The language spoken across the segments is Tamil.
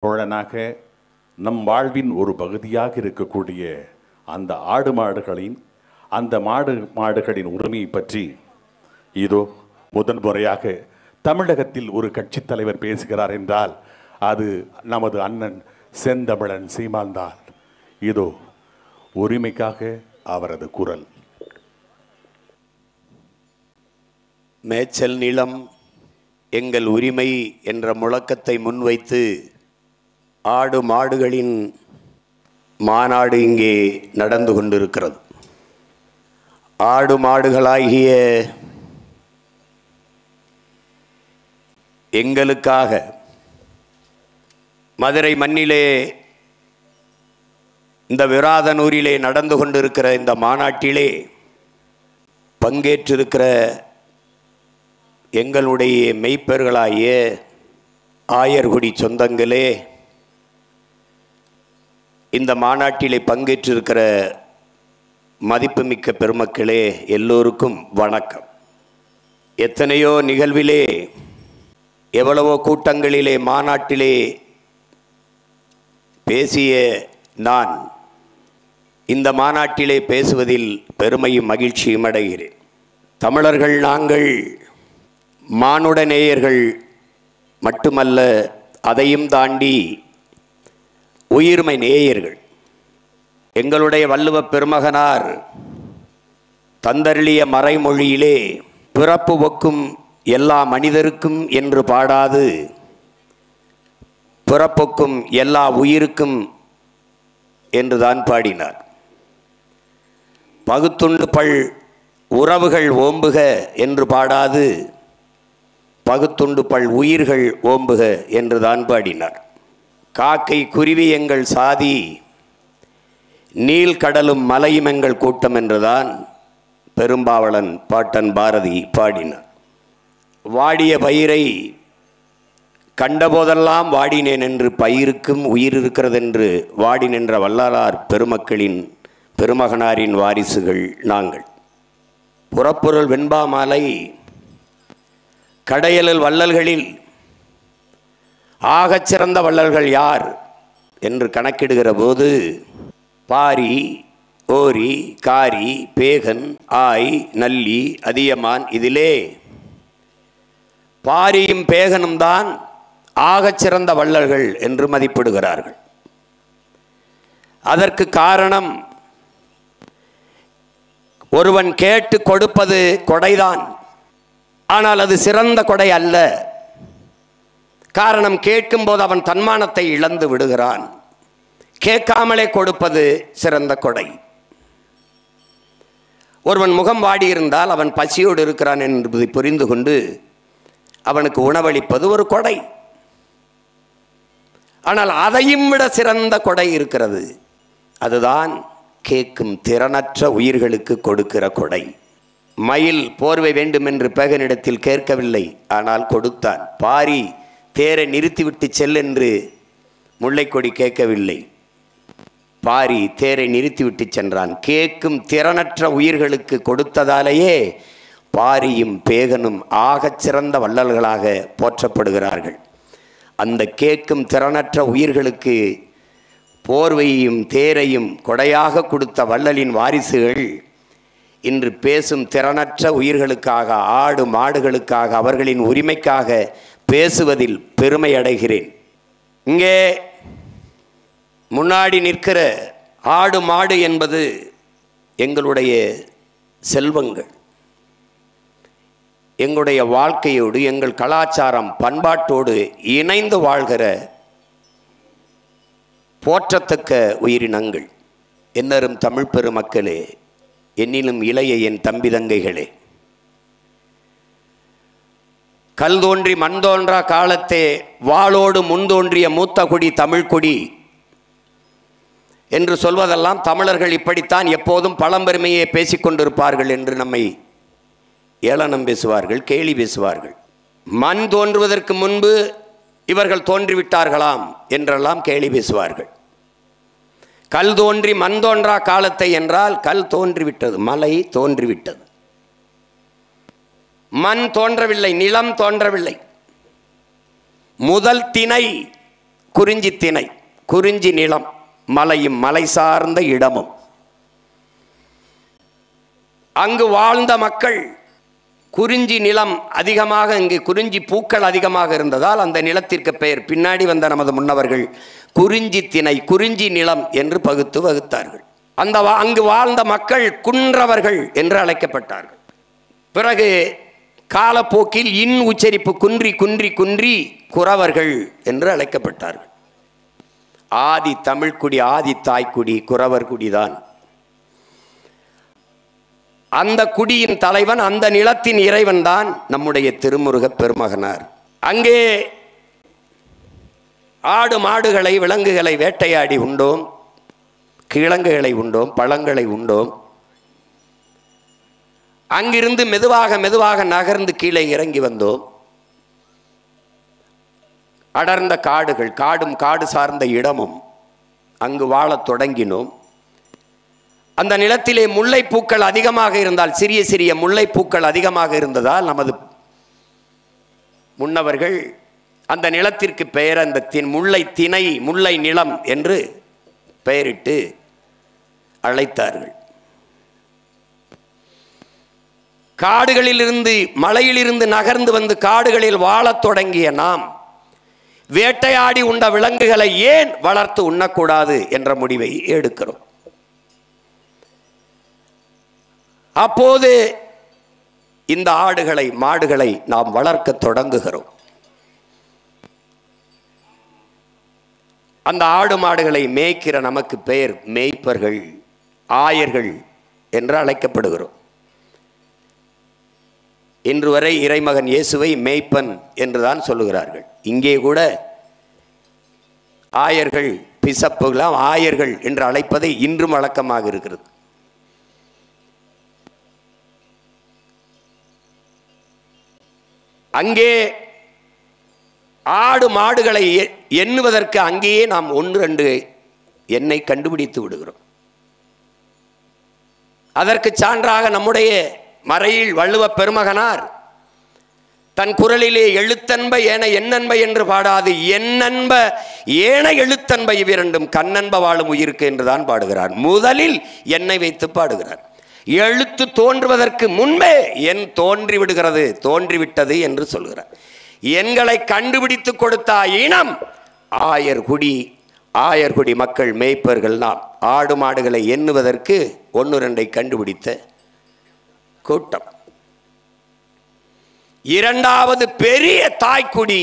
தோழனாக நம் வாழ்வின் ஒரு பகுதியாக இருக்கக்கூடிய அந்த மாடுகளின் உரிமையை பற்றி இதோ முதன் முறையாக தமிழகத்தில் ஒரு கட்சி தலைவர் பேசுகிறார் என்றால் அது நமது அண்ணன் செந்தமிழன் சீமான்தான். இதோ உரிமைக்காக அவரது குரல். மேய்ச்சல் நிலம் எங்கள் உரிமை என்ற முழக்கத்தை முன்வைத்து ஆடு மாடுகளின் மாநாடு இங்கே நடந்து கொண்டிருக்கிறது. ஆடு மாடுகளாகிய எங்களுக்காக மதுரை மண்ணிலே இந்த விராதனூரிலே நடந்து கொண்டிருக்கிற இந்த மாநாட்டிலே பங்கேற்றிருக்கிற எங்களுடைய மெய்ப்பர்களாகிய ஆயர்குடி சொந்தங்களே, இந்த மாநாட்டிலே பங்கேற்றிருக்கிற மதிப்புமிக்க பெருமக்களே, எல்லோருக்கும் வணக்கம். எத்தனையோ நிகழ்விலே, எவ்வளவோ கூட்டங்களிலே, மாநாட்டிலே பேசிய நான் இந்த மாநாட்டிலே பேசுவதில் பெருமையும் மகிழ்ச்சியும் அடைகிறேன். தமிழர்கள் நாங்கள் மானுட நேயர்கள் மட்டுமல்ல, அதையும் தாண்டி உயிர்மை நேயர்கள். எங்களுடைய வள்ளுவ பெருமகனார் தந்தருளிய மறைமொழியிலே பிறப்பு ஒக்கும் எல்லா மனிதருக்கும் என்று பாடாது பிறப்புக்கும் எல்லா உயிருக்கும் என்றுதான் பாடினார். பகுத்துண்டு பல் உறவுகள் ஓம்புக என்று பாடாது பகுத்துண்டு பல் உயிர்கள் ஓம்புக என்றுதான் பாடினார். காக்கை குருவி எங்கள் சாதி, நீள்கடலும் மலையும் எங்கள் கூட்டம் என்றுதான் பெரும்பாவளன் பாட்டன் பாரதி பாடினார். வாடிய பயிரை கண்டபோதெல்லாம் வாடினேன் என்று பயிருக்கும் உயிர் இருக்கிறதென்று வாடி நின்ற வல்லாரார் பெருமக்களின் பெருமகனாரின் வாரிசுகள் நாங்கள். புறப்பொருள் வெண்பா மாலை கடையலில் வள்ளல்களில் ஆகச்சிறந்த வள்ளல்கள் யார் என்று கணக்கிடுகிற போது பாரி, ஓரி, காரி, பேகன், ஆய், நல்லி, அதியமான், இதிலே பாரியும் பேகனும் தான் ஆகச்சிறந்த வள்ளல்கள் என்று மதிப்பிடுகிறார்கள். அதற்கு காரணம், ஒருவன் கேட்டு கொடுப்பது கொடைதான், ஆனால் அது சிறந்த கொடை அல்ல. காரணம், கேட்கும் போது அவன் தன்மானத்தை இழந்து விடுகிறான். கேட்காமலே கொடுப்பது சிறந்த கொடை. ஒருவன் முகம் வாடியிருந்தால் அவன் பசியோடு இருக்கிறான் என்பதை புரிந்து கொண்டு அவனுக்கு உணவளிப்பது ஒரு கொடை. ஆனால் அதையும் விட சிறந்த கொடை இருக்கிறது. அதுதான் கேட்கும் திறனற்ற உயிர்களுக்கு கொடுக்கிற கொடை. மயில் போர்வை வேண்டும் என்று பேகனிடத்தில் கேட்கவில்லை, ஆனால் கொடுத்தான். பாரி தேரை நிறுத்திவிட்டு செல் என்று முல்லைக்கொடி கேட்கவில்லை, பாரி தேரை நிறுத்திவிட்டு சென்றான். கேட்கும் திறனற்ற உயிர்களுக்கு கொடுத்ததாலேயே பாரியும் பேகனும் ஆகச்சிறந்த வள்ளல்களாக போற்றப்படுகிறார்கள். அந்த கேட்கும் திறனற்ற உயிர்களுக்கு போர்வையும் தேரையும் கொடையாக கொடுத்த வள்ளலின் வாரிசுகள் இன்று பேசும் திறனற்ற உயிர்களுக்காக, ஆடு மாடுகளுக்காக, அவர்களின் உரிமைக்காக பேசுவதில் பெருமை அடைகிறேன். இங்கே முன்னாடி நிற்கிற ஆடு மாடு என்பது எங்களுடைய செல்வங்கள். எங்களுடைய வாழ்க்கையோடு, எங்கள் கலாச்சாரம் பண்பாட்டோடு இணைந்து வாழ்கிற போற்றத்தக்க உயிரினங்கள். என்னரும் தமிழ் பெருமக்களே, என்னிலும் இளைய என் தம்பி தங்கைகளே, கல் தோன்றி மண் தோன்றா காலத்தே வாளோடு முன்தோன்றிய மூத்த கொடி தமிழ்கொடி என்று சொல்வதெல்லாம் தமிழர்கள் இப்படித்தான் எப்போதும் பழம்பெருமையை பேசிக்கொண்டிருப்பார்கள் என்று நம்மை ஏளனம் பேசுவார்கள், கேலி பேசுவார்கள். மண் தோன்றுவதற்கு முன்பு இவர்கள் தோன்றிவிட்டார்களாம் என்றெல்லாம் கேலி பேசுவார்கள். கல் தோன்றி மண் தோன்றா காலத்தை என்றால் கல் தோன்றிவிட்டது, மலை தோன்றிவிட்டது, மண் தோன்றவில்லை, நிலம் தோன்றவில்லை. முதல் திணை குறிஞ்சி திணை, குறிஞ்சி நிலம், மலையும் மலை சார்ந்த இடமும். அங்கு வாழ்ந்த மக்கள் குறிஞ்சி நிலம் அதிகமாக, இங்கு குறிஞ்சி பூக்கள் அதிகமாக இருந்ததால் அந்த நிலத்திற்கு பெயர் பின்னாடி வந்த நமது முன்னவர்கள் குறிஞ்சி திணை, குறிஞ்சி நிலம் என்று வகுத்தார்கள். அங்கு வாழ்ந்த மக்கள் குன்றவர்கள் என்று அழைக்கப்பட்டார்கள். பிறகு காலப்போக்கில் இன் உச்சரிப்பு குன்றி குன்றி குன்றி குறவர்கள் என்று அழைக்கப்பட்டார்கள். ஆதி தமிழ்குடி, ஆதி தாய்க்குடி குறவர் குடிதான். அந்த குடியின் தலைவன், அந்த நிலத்தின் இறைவன் தான் நம்முடைய திருமுருக பெருமகனார். அங்கே ஆடு மாடுகளை விலங்குகளை வேட்டையாடி உண்டோம், கிழங்குகளை உண்டோம், பழங்களை உண்டோம். அங்கிருந்து மெதுவாக மெதுவாக நகர்ந்து கீழே இறங்கி வந்தோம். அடர்ந்த காடுகள், காடும் காடு சார்ந்த இடமும் அங்கு வாழத் தொடங்கினோம். அந்த நிலத்திலே முல்லைப்பூக்கள் அதிகமாக இருந்தால், சிறிய சிறிய முல்லைப்பூக்கள் அதிகமாக இருந்ததால் நமது முன்னவர்கள் அந்த நிலத்திற்கு பெயர் அந்த முல்லை திணை, முல்லை நிலம் என்று பெயரிட்டு அழைத்தார்கள். காடுகளிலிருந்து, மலையிலிருந்து நகர்ந்து வந்து காடுகளில் வாழத் தொடங்கிய நாம் வேட்டையாடி உண்ட விலங்குகளை ஏன் வளர்த்து உண்ணக்கூடாது என்ற முடிவை எடுக்கிறோம். அப்போது இந்த ஆடுகளை மாடுகளை நாம் வளர்க்க தொடங்குகிறோம். அந்த ஆடு மாடுகளை மேய்க்கிற நமக்கு பெயர் மேய்ப்பர்கள், ஆயர்கள் என்று அழைக்கப்படுகிறோம். இன்று வரை இறைமகன் இயேசுவை மேய்ப்பன் என்றுதான் சொல்லுகிறார்கள். இங்கே கூட ஆயர்கள், பிசப்புகளாம் ஆயர்கள் என்று அழைப்பதை இன்றும் வழக்கமாக இருக்கிறது. அங்கே ஆடு மாடுகளை எண்ணுவதற்கு அங்கேயே நாம் 1-2 எண்ணை கண்டுபிடித்து விடுகிறோம். அதற்கு சான்றாக நம்முடைய மறையில் வள்ளுவ பெருமகனார் தன் குரலிலே எழுத்தன்ப ஏன எண்ணன்ப என்று பாடாது எண்ணன்ப ஏன எழுத்தன்ப இவ்விரண்டும் கண்ணன்ப வாழும் உயிருக்கு என்றுதான் பாடுகிறார். முதலில் எண்ணை வைத்து பாடுகிறார். எழுத்து தோன்றுவதற்கு முன்பே என் தோன்றிவிடுகிறது, தோன்றிவிட்டது என்று சொல்கிறார். எண்களை கண்டுபிடித்து கொடுத்த இனம் ஆயர்குடி. ஆயர்குடி மக்கள் மேய்ப்பர்கள் நாம். ஆடு மாடுகளை எண்ணுவதற்கு 1-2 கண்டுபிடித்த கூட்டம். இரண்டாவது பெரிய தாய்க்குடி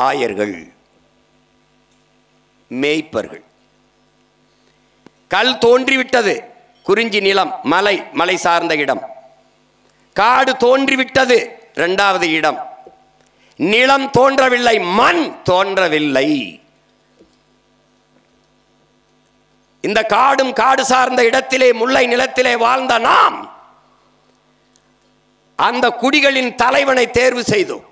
ஆயர்கள், மேய்ப்பர்கள். கல் தோன்றிவிட்டது, குறிஞ்சி நிலம், மலை, மலை சார்ந்த இடம். காடு தோன்றிவிட்டது, 2வது இடம். நிலம் தோன்றவில்லை, மண் தோன்றவில்லை. இந்த காடும் காடு சார்ந்த இடத்திலே, முல்லை நிலத்திலே வாழ்ந்த நாம் அந்த குடிகளின் தலைவனை தேர்வு செய்தோம்.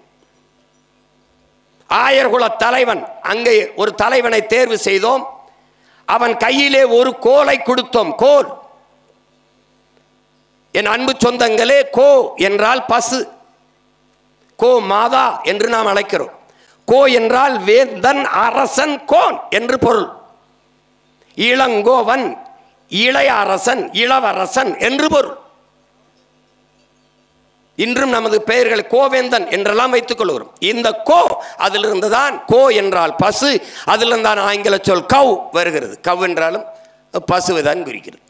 ஆயர்குல தலைவன், அங்கே ஒரு தலைவனை தேர்வு செய்தோம். அவன் கையிலே ஒரு கோலை கொடுத்தோம். கோல். என் அன்பு சொந்தங்களே, கோ என்றால் பசு, கோ மாதா என்று நாம் அழைக்கிறோம். கோ என்றால் வேந்தன், அரசன், கோன் என்று பொருள். இளங்கோவன், இளைய அரசன், இளவரசன் என்று பொருள். இன்றும் நமது பெயர்கள் கோவேந்தன் என்றெல்லாம் வைத்துக் கொள்கிறோம். இந்த கோ அதிலிருந்து தான், கோ என்றால் பசு, அதிலிருந்து தான் ஆங்கில சொல் கவ் வருகிறது. கவ் என்றாலும் பசுவை தான் குறிக்கிறது.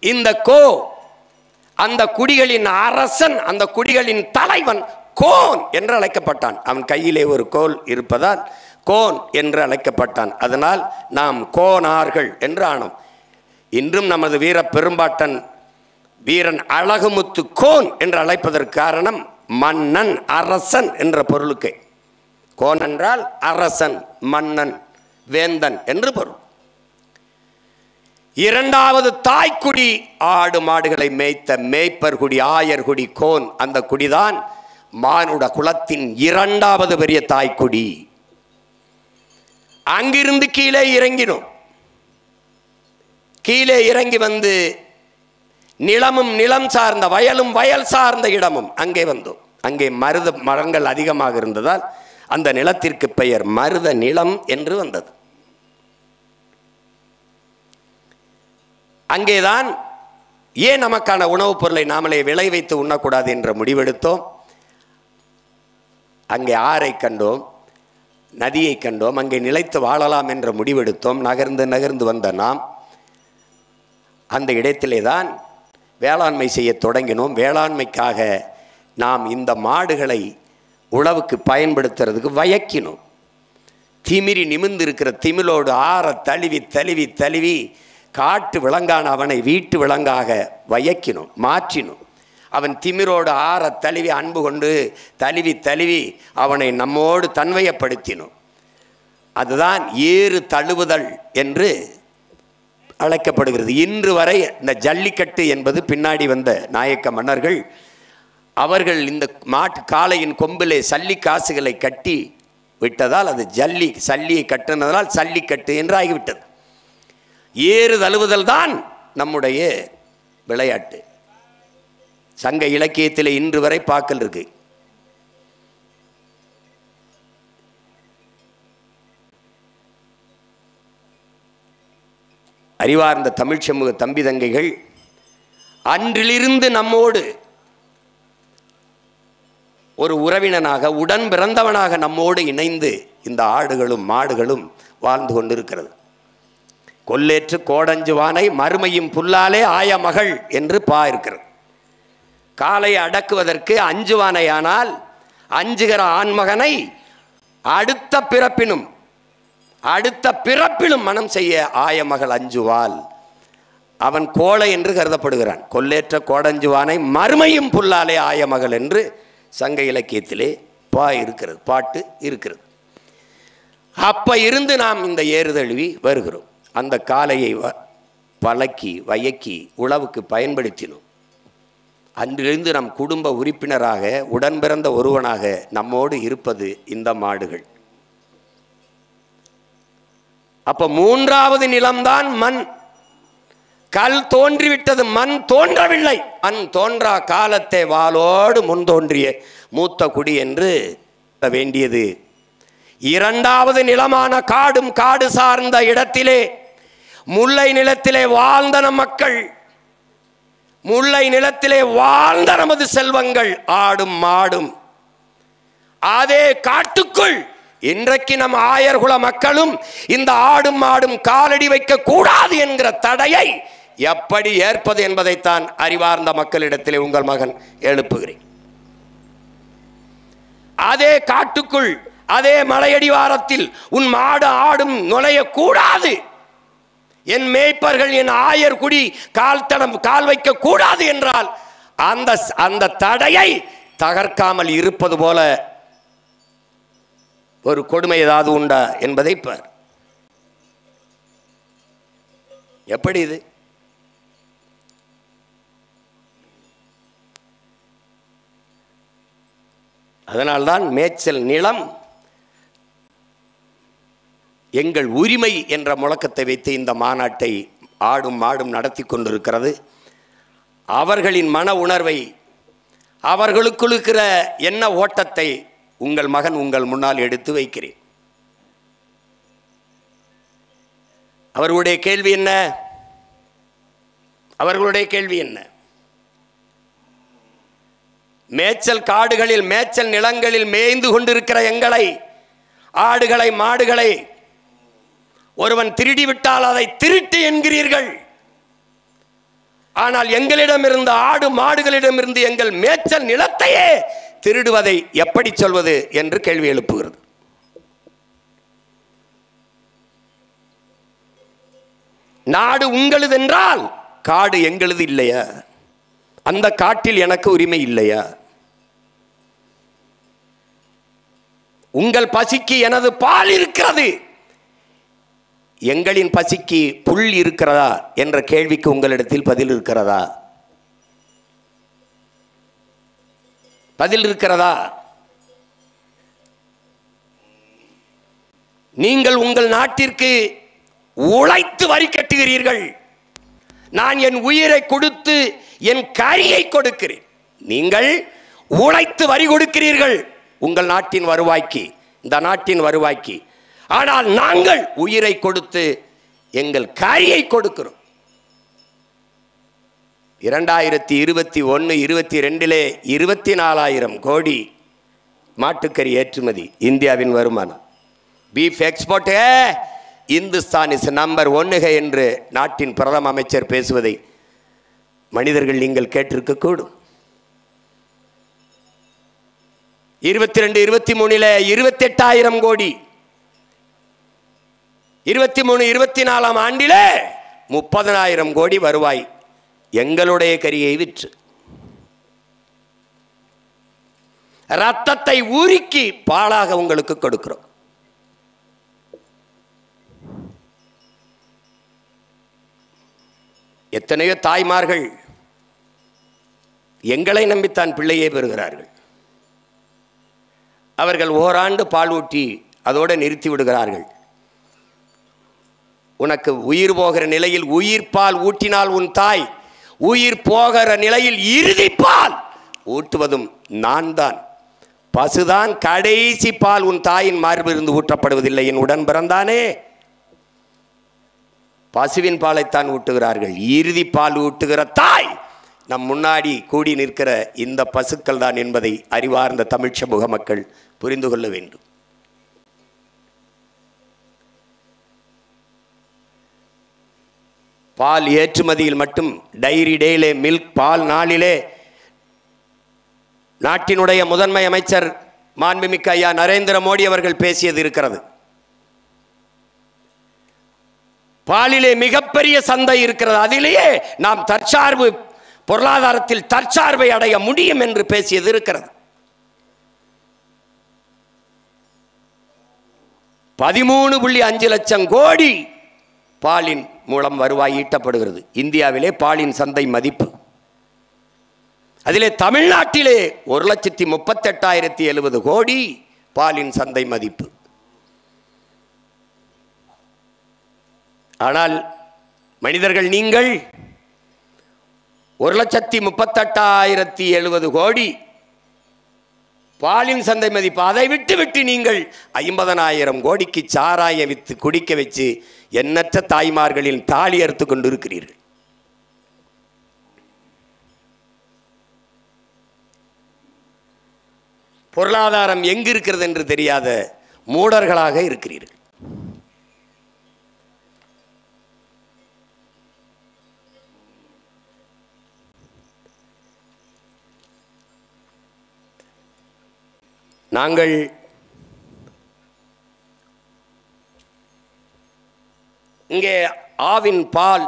இந்த கோ அந்த குடிகளின் அரசன், அந்த குடிகளின் தலைவன் கோன் என்று அழைக்கப்பட்டான். அவன் கையிலே ஒரு கோல் இருப்பதால் கோன் என்று அழைக்கப்பட்டான். அதனால் நாம் கோனார்கள் என்று ஆனோம். இன்றும் நமது வீர பெரும்பாட்டன் வீரன் அழகுமுத்து கோன் என்று அழைப்பதற்கு காரணம் மன்னன், அரசன் என்ற பொருளுக்கு. கோன் என்றால் அரசன், மன்னன், வேந்தன் என்று பொருள். இரண்டாவது தாய்க்குடி ஆடு மாடுகளை மேய்த்த மேய்ப்பர் குடி, ஆயர்குடி, கோன். அந்த குடிதான் மானுட குலத்தின் 2வது பெரிய தாய்க்குடி. அங்கிருந்து கீழே இறங்கினோம். கீழே இறங்கி வந்து நிலமும் நிலம் சார்ந்த, வயலும் வயல் சார்ந்த இடமும் அங்கே வந்தோம். அங்கே மருத மரங்கள் அதிகமாக இருந்ததால் அந்த நிலத்திற்கு பெயர் மருத நிலம் என்று வந்தது. அங்கேதான் ஏன் நமக்கான உணவுப் பொருளை நாமளே விளை வைத்து உண்ணக்கூடாது என்ற முடிவெடுத்தோம். அங்கே ஆறை கண்டோம், நதியை கண்டோம், அங்கே நிலைத்து வாழலாம் என்ற முடிவெடுத்தோம். நகர்ந்து நகர்ந்து வந்த நாம் அந்த இடத்திலே தான் வேளாண்மை செய்ய தொடங்கினோம். வேளாண்மைக்காக நாம் இந்த மாடுகளை உழவுக்கு பயன்படுத்துறதுக்கு வயக்கினோம். திமிரி நிமிர்ந்து இருக்கிற திமிலோடு ஆற தழுவி தழுவி தழுவி காட்டு விலங்கான அவனை வீட்டு விலங்காக வயக்கினோம், மாற்றினோம். அவன் திமிரோடு ஆற தழுவி அன்பு கொண்டு தழுவி தழுவி அவனை நம்மோடு தன்வயப்படுத்தினோம். அதுதான் ஏறு தழுவுதல் என்று அழைக்கப்படுகிறது. இன்று வரை இந்த ஜல்லிக்கட்டு என்பது பின்னாடி வந்த நாயக்க மன்னர்கள் அவர்கள் இந்த மாட்டு காளையின் கொம்பிலே சல்லி காசுகளை கட்டி விட்டதால் அது சல்லியை கட்டினதால் சல்லிக்கட்டு என்று ஆகிவிட்டது. ஏறு தழுவுதல் தான் நம்முடைய விளையாட்டு. சங்க இலக்கியத்தில் இன்று வரை பாக்கல் இருக்கு. அறிவார்ந்த தமிழ் சமூக தம்பி தங்கைகள் அன்றிலிருந்து நம்மோடு ஒரு உறவினனாக உடன் பிறந்தவனாக நம்மோடு இணைந்து இந்த ஆடுகளும் மாடுகளும் வாழ்ந்து கொண்டிருக்கிறது. கொல்லேற்று கோடஞ்சுவானை மறுமையும் புல்லாலே ஆய மகள் என்று இருக்கிறது. காலை அடக்குவதற்கு அஞ்சுவானையானால் அஞ்சுகிற ஆண்மகனை அடுத்த பிறப்பிலும் மனம் செய்ய ஆய மகள் அஞ்சுவாள். அவன் கோழை என்று கருதப்படுகிறான். கொல்லேற்ற கோடஞ்சுவானை மறுமையும் புல்லாலே ஆய மகள் என்று சங்க இலக்கியத்திலே பாட்டு இருக்கிறது. அப்ப இருந்து நாம் இந்த ஏறுதழுவி வருகிறோம். அந்த காளையை பழக்கி வயக்கி உழவுக்கு பயன்படுத்தினோம். அன்றிலிருந்து நம் குடும்ப உறுப்பினராக உடன் பிறந்த ஒருவனாக நம்மோடு இருப்பது இந்த மாடுகள். அப்ப மூன்றாவது நிலம்தான் மண். கல் தோன்றிவிட்டது, மண் தோன்றவில்லை. மண் தோன்றா காலத்தை வாளோடு முன் தோன்றிய மூத்த குடி என்று வேண்டியது. இரண்டாவது நிலமான காடும் காடு சார்ந்த இடத்திலே முல்லை நிலத்திலே வாழ்ந்த நம் மக்கள், முல்லை நிலத்திலே வாழ்ந்த நமது செல்வங்கள் ஆடும் மாடும். அதே காட்டுக்குள் இன்றைக்கு நம் ஆயர்குல மக்களும் இந்த ஆடும் மாடும் காலடி வைக்க கூடாது என்கிற தடையை எப்படி ஏற்பது என்பதைத்தான் அறிவார்ந்த மக்களிடத்திலே உங்கள் மகன் எழுப்புகிறேன். அதே காட்டுக்குள் அதே மலையடிவாரத்தில் உன் மாடு ஆடும் நுழைய கூடாது, என் மேய்ப்பர்கள் என் ஆயர் குடி கால் வைக்க கூடாது என்றால் அந்த தடையை தகர்க்காமல் இருப்பது போல ஒரு கொடுமை ஏதாவது உண்டா என்பதை பார். எப்படி இது? அதனால்தான் மேய்ச்சல் நிலம் எங்கள் உரிமை என்ற முழக்கத்தை வைத்து இந்த மாநாட்டை ஆடும் மாடும் நடத்தி கொண்டிருக்கிறது. அவர்களின் மன உணர்வை, அவர்களுக்குள் இருக்கிற எண்ண ஓட்டத்தை உங்கள் மகன் உங்கள் முன்னால் எடுத்து வைக்கிறேன். அவர்களுடைய கேள்வி என்ன? மேய்ச்சல் காடுகளில் மேய்ச்சல் நிலங்களில் மேய்ந்து கொண்டிருக்கிற எங்களை, ஆடுகளை மாடுகளை ஒருவன் திருடிவிட்டால் அதை திருட்டு என்கிறீர்கள். ஆனால் எங்களிடமிருந்து ஆடு மாடுகளிடமிருந்து எங்கள் மேய்ச்சல் நிலத்தையே திருடுவதை எப்படி சொல்வது என்று கேள்வி எழுப்புகிறது. நாடு உங்களது என்றால் காடு எங்களது இல்லையா? அந்த காட்டில் எனக்கு உரிமை இல்லையா? உங்கள் பசிக்கு எனது பால் இருக்கிறது, எங்களின் பசிக்கு புல் இருக்கிறதா என்ற கேள்விக்கு உங்களிடத்தில் பதில் இருக்கிறதா? நீங்கள் உங்கள் நாட்டிற்கு உழைத்து வரி கட்டுகிறீர்கள். நான் என் உயிரை கொடுத்து என் கரியை கொடுக்கிறேன். நீங்கள் உழைத்து வரி கொடுக்கிறீர்கள் உங்கள் நாட்டின் வருவாய்க்கு, இந்த நாட்டின் வருவாய்க்கு. ஆனால் நாங்கள் உயிரை கொடுத்து எங்கள் கரியை கொடுக்கிறோம். 2021-22 24,000 கோடி மாட்டுக்கறி ஏற்றுமதி இந்தியாவின் வருமானம். Beef export Hindustan is number 1 என்று நாட்டின் பிரதம அமைச்சர் பேசுவதை மனிதர்கள் நீங்கள் கேட்டிருக்க கூடும். 22-23 28,000 கோடி, 23-24 ஆண்டிலே 30,000 கோடி வருவாய் எங்களுடைய கரியை விற்று. ரத்தத்தை உருக்கி பாலாக உங்களுக்கு கொடுக்கிறோம். எத்தனையோ தாய்மார்கள் எங்களை நம்பித்தான் பிள்ளையே பெறுகிறார்கள். அவர்கள் ஓராண்டு பால் ஊட்டி அதோடு நிறுத்தி விடுகிறார்கள். உனக்கு உயிர் போகிற நிலையில் உயிர் பால் ஊட்டினால் உன் தாய், உயிர் போகிற நிலையில் இறுதி பால் ஊட்டுவதும் நான் தான். பசுதான் கடைசி பால் உன் தாயின் மார்பிலிருந்து ஊற்றப்படுவதில்லை. என் உடன் பிறந்தானே பசுவின் பாலைத்தான் ஊட்டுகிறார்கள். இறுதி பால் ஊட்டுகிற தாய் நம் முன்னாடி கூடி நிற்கிற இந்த பசுக்கள் தான் என்பதை அறிவார்ந்த தமிழ் சமூக மக்கள் புரிந்து கொள்ள வேண்டும். பால் ஏற்றுமதியில் மட்டும் டைரி டேயிலே மில்க் பால் நாளிலே நாட்டினுடைய முதன்மை அமைச்சர் மாண்புமிக்க ஐயா நரேந்திர மோடி அவர்கள் பேசியது இருக்கிறது. பாலிலே மிகப்பெரிய சந்தை இருக்கிறது, அதிலேயே நாம் தற்சார்பு பொருளாதாரத்தில் தற்சார்பை அடைய முடியும் என்று பேசியது இருக்கிறது. 13.5 லட்சம் கோடி பாலின் மூலம் வருவாய் ஈட்டப்படுகிறது. இந்தியாவிலே பாலின் சந்தை மதிப்பு, அதிலே தமிழ்நாட்டிலே 1,38,070 கோடி பாலின் சந்தை மதிப்பு. ஆனால் மனிதர்கள் நீங்கள் 1,38,070 கோடி பாலின் சந்தை மதிப்பு, அதை விட்டு நீங்கள் 50,000 கோடிக்கு சாராய வித்து குடிக்க வச்சு எண்ணற்ற தாய்மார்களின் தாலி அறுத்து கொண்டு இருக்கிறீர்கள். பொருளாதாரம் எங்கு இருக்கிறது என்று தெரியாத மூடர்களாக இருக்கிறீர்கள். நாங்கள் இங்கே ஆவின் பால்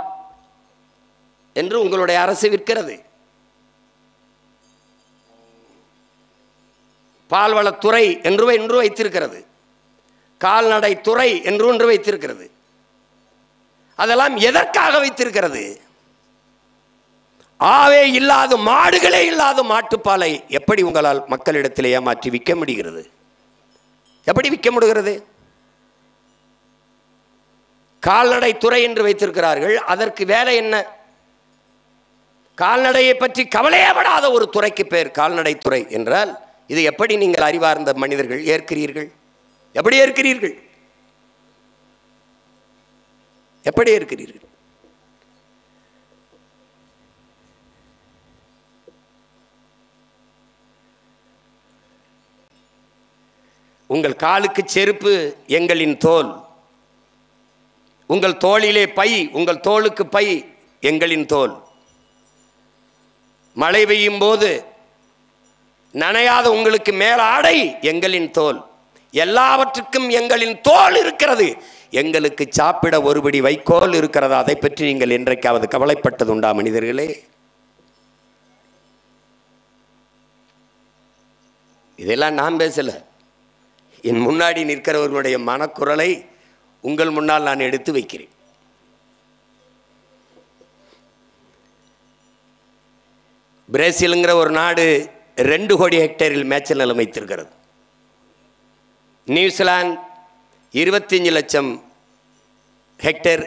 என்று உங்களுடைய அரசு விற்கிறது. பால்வளத்துறை என்று வைத்திருக்கிறது, கால்நடை துறை என்று ஒன்று வைத்திருக்கிறது. அதெல்லாம் எதற்காக வைத்திருக்கிறது? ஆவே இல்லாத, மாடுகளே இல்லாத மாட்டுப்பாலை எப்படி உங்களால் மக்களிடத்தில் ஏமாற்றி விற்க முடிகிறது? எப்படி விற்க முடிகிறது? கால்நடை துறை என்று வைத்திருக்கிறார்கள். அதற்கு வேலை என்ன? கால்நடையை பற்றி கவலையப்படாத ஒரு துறைக்கு பேர் கால்நடை துறை என்றால் இது எப்படி நீங்கள் அறிவார்ந்த மனிதர்கள் ஏற்கிறீர்கள்? எப்படி ஏற்கிறீர்கள்? எப்படி ஏற்கிறீர்கள்? உங்கள் காலுக்கு செருப்பு எங்களின் தோல், உங்கள் தோளிலே பை, உங்கள் தோளுக்கு பை எங்களின் தோல். மழை பெய்யும் போது நனையாத உங்களுக்கு மேல் ஆடை எங்களின் தோல். எல்லாவற்றுக்கும் எங்களின் தோல் இருக்கிறது. எங்களுக்கு சாப்பிட ஒருபடி வைக்கோல் இருக்கிறது. அதை பற்றி நீங்கள் என்றைக்காவது கவலைப்பட்டது உண்டா மனிதர்களே? இதெல்லாம் நான் பேசல, என் முன்னாடி நிற்கிறவர்களுடைய மனக்குரலை உங்கள் முன்னால் நான் எடுத்து வைக்கிறேன். பிரேசிலுங்கிற ஒரு நாடு 2 கோடி ஹெக்டேரில் மேய்ச்சல் நிலம் வைத்திருக்கிறது. நியூசிலாந்து 25 லட்சம் ஹெக்டேர்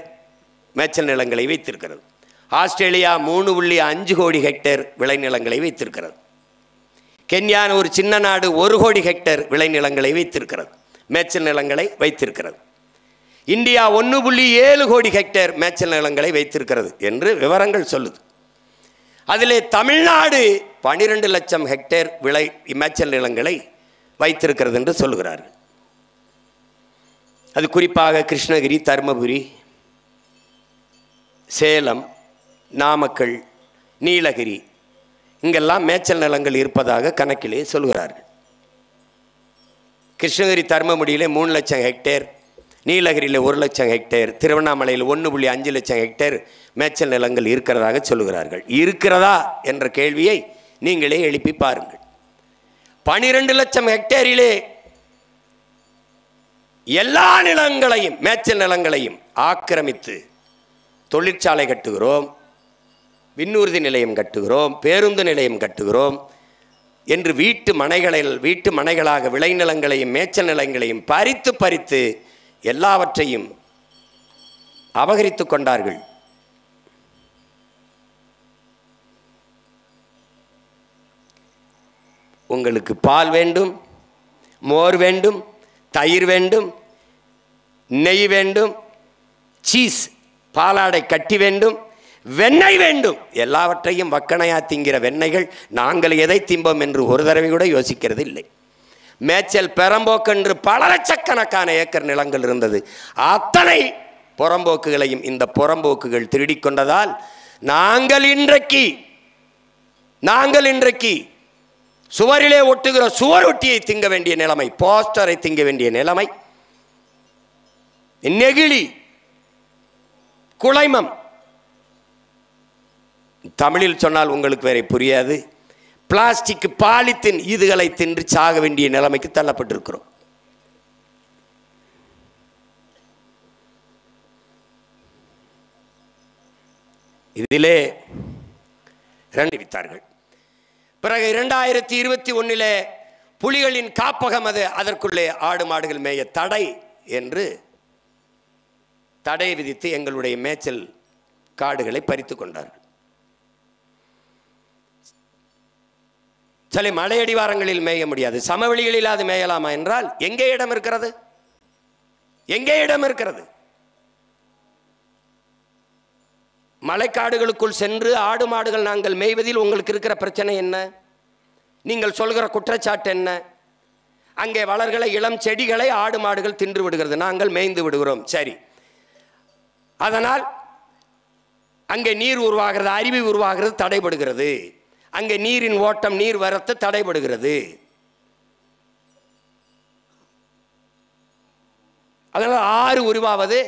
மேய்ச்சல் நிலங்களை வைத்திருக்கிறது. ஆஸ்திரேலியா 3.5 கோடி ஹெக்டேர் விளைநிலங்களை வைத்திருக்கிறது. கென்யான் ஒரு சின்ன நாடு 1 கோடி ஹெக்டேர் விளைநிலங்களை வைத்திருக்கிறது, மேய்ச்சல் நிலங்களை வைத்திருக்கிறது. இந்தியா 1.7 கோடி ஹெக்டேர் மேய்ச்சல் நிலங்களை வைத்திருக்கிறது என்று விவரங்கள் சொல்லுது. அதிலே தமிழ்நாடு 12 லட்சம் ஹெக்டேர் மேய்ச்சல் நிலங்களை வைத்திருக்கிறது என்று சொல்லுகிறார்கள். அது குறிப்பாக கிருஷ்ணகிரி, தருமபுரி, சேலம், நாமக்கல், நீலகிரி இங்கெல்லாம் மேய்ச்சல் நிலங்கள் இருப்பதாக கணக்கிலே சொல்கிறார்கள். கிருஷ்ணகிரி தருமபுரியிலே 3 லட்சம் ஹெக்டேர், நீலகிரியில் 1 லட்சம் ஹெக்டேர், திருவண்ணாமலையில் 1.5 லட்சம் ஹெக்டேர் மேய்ச்சல் நிலங்கள் இருக்கிறதாக சொல்லுகிறார்கள். இருக்கிறதா என்ற கேள்வியை நீங்களே எழுப்பி பாருங்கள். 12 லட்சம் ஹெக்டேரிலே எல்லா நிலங்களையும் மேய்ச்சல் நிலங்களையும் ஆக்கிரமித்து தொழிற்சாலை கட்டுகிறோம், விண்ணூர்தி நிலையம் கட்டுகிறோம், பேருந்து நிலையம் கட்டுகிறோம் என்று வீட்டு மனைகளாக விளைநிலங்களையும் மேய்ச்சல் நிலங்களையும் பறித்து எல்லாவற்றையும் அபகரித்து கொண்டார்கள். உங்களுக்கு பால் வேண்டும், மோர் வேண்டும், தயிர் வேண்டும், நெய் வேண்டும், சீஸ் பாலாடை கட்டி வேண்டும், வெண்ணெய் வேண்டும், எல்லாவற்றையும் வக்கணையா திங்கிற வெண்ணெய்கள் நாங்கள் எதை திம்போம் என்று ஒரு தடவை கூட யோசிக்கிறது இல்லை. மேய்ச்சல் பெரம்போக்கென்று பல லட்சக்கணக்கான ஏக்கர் நிலங்கள் இருந்தது. அத்தனை புறம்போக்குகளையும் இந்த புறம்போக்குகள் திருடிக் கொண்டதால் நாங்கள் இன்றைக்கு சுவரிலே ஒட்டுகிற சுவர் ஒட்டியை திங்க வேண்டிய நிலைமை, போஸ்டரை திங்க வேண்டிய நிலைமை, நெகிழி, குளைமம், தமிழில் சொன்னால் உங்களுக்கு வேற புரியாது, பிளாஸ்டிக், பாலித்தீன் இதுகளை தின்று சாக வேண்டிய நிலைமைக்கு தள்ளப்பட்டிருக்கிறோம். இதிலே வித்தார்கள். பிறகு 2021 புலிகளின் காப்பகம் அது, அதற்குள்ளே ஆடு மாடுகள் மேய தடை என்று தடை விதித்து எங்களுடைய மேய்ச்சல் காடுகளை பறித்து கொண்டார்கள். சில மலையடிவாரங்களில் மேய முடியாது, சமவெளிகளில் அது மேயலாமா என்றால் எங்கே இடம் இருக்கிறது? எங்கே இடம் இருக்கிறது? மலைக்காடுகளுக்குள் சென்று ஆடு மாடுகள் நாங்கள் மேய்வதில் உங்களுக்கு இருக்கிற பிரச்சனை என்ன? நீங்கள் சொல்கிற குற்றச்சாட்டு என்ன? அங்கே வளர்கிற இளம் செடிகளை ஆடு மாடுகள் தின்று விடுகிறது, நாங்கள் மேய்ந்து விடுகிறோம். சரி, அதனால் அங்கே நீர் உருவாகிறது, அருவி உருவாகிறது தடைபடுகிறது, அங்கே நீரின் ஓட்டம், நீர் வரத்து தடைபடுகிறது. அதனால் ஆறு உருவாவது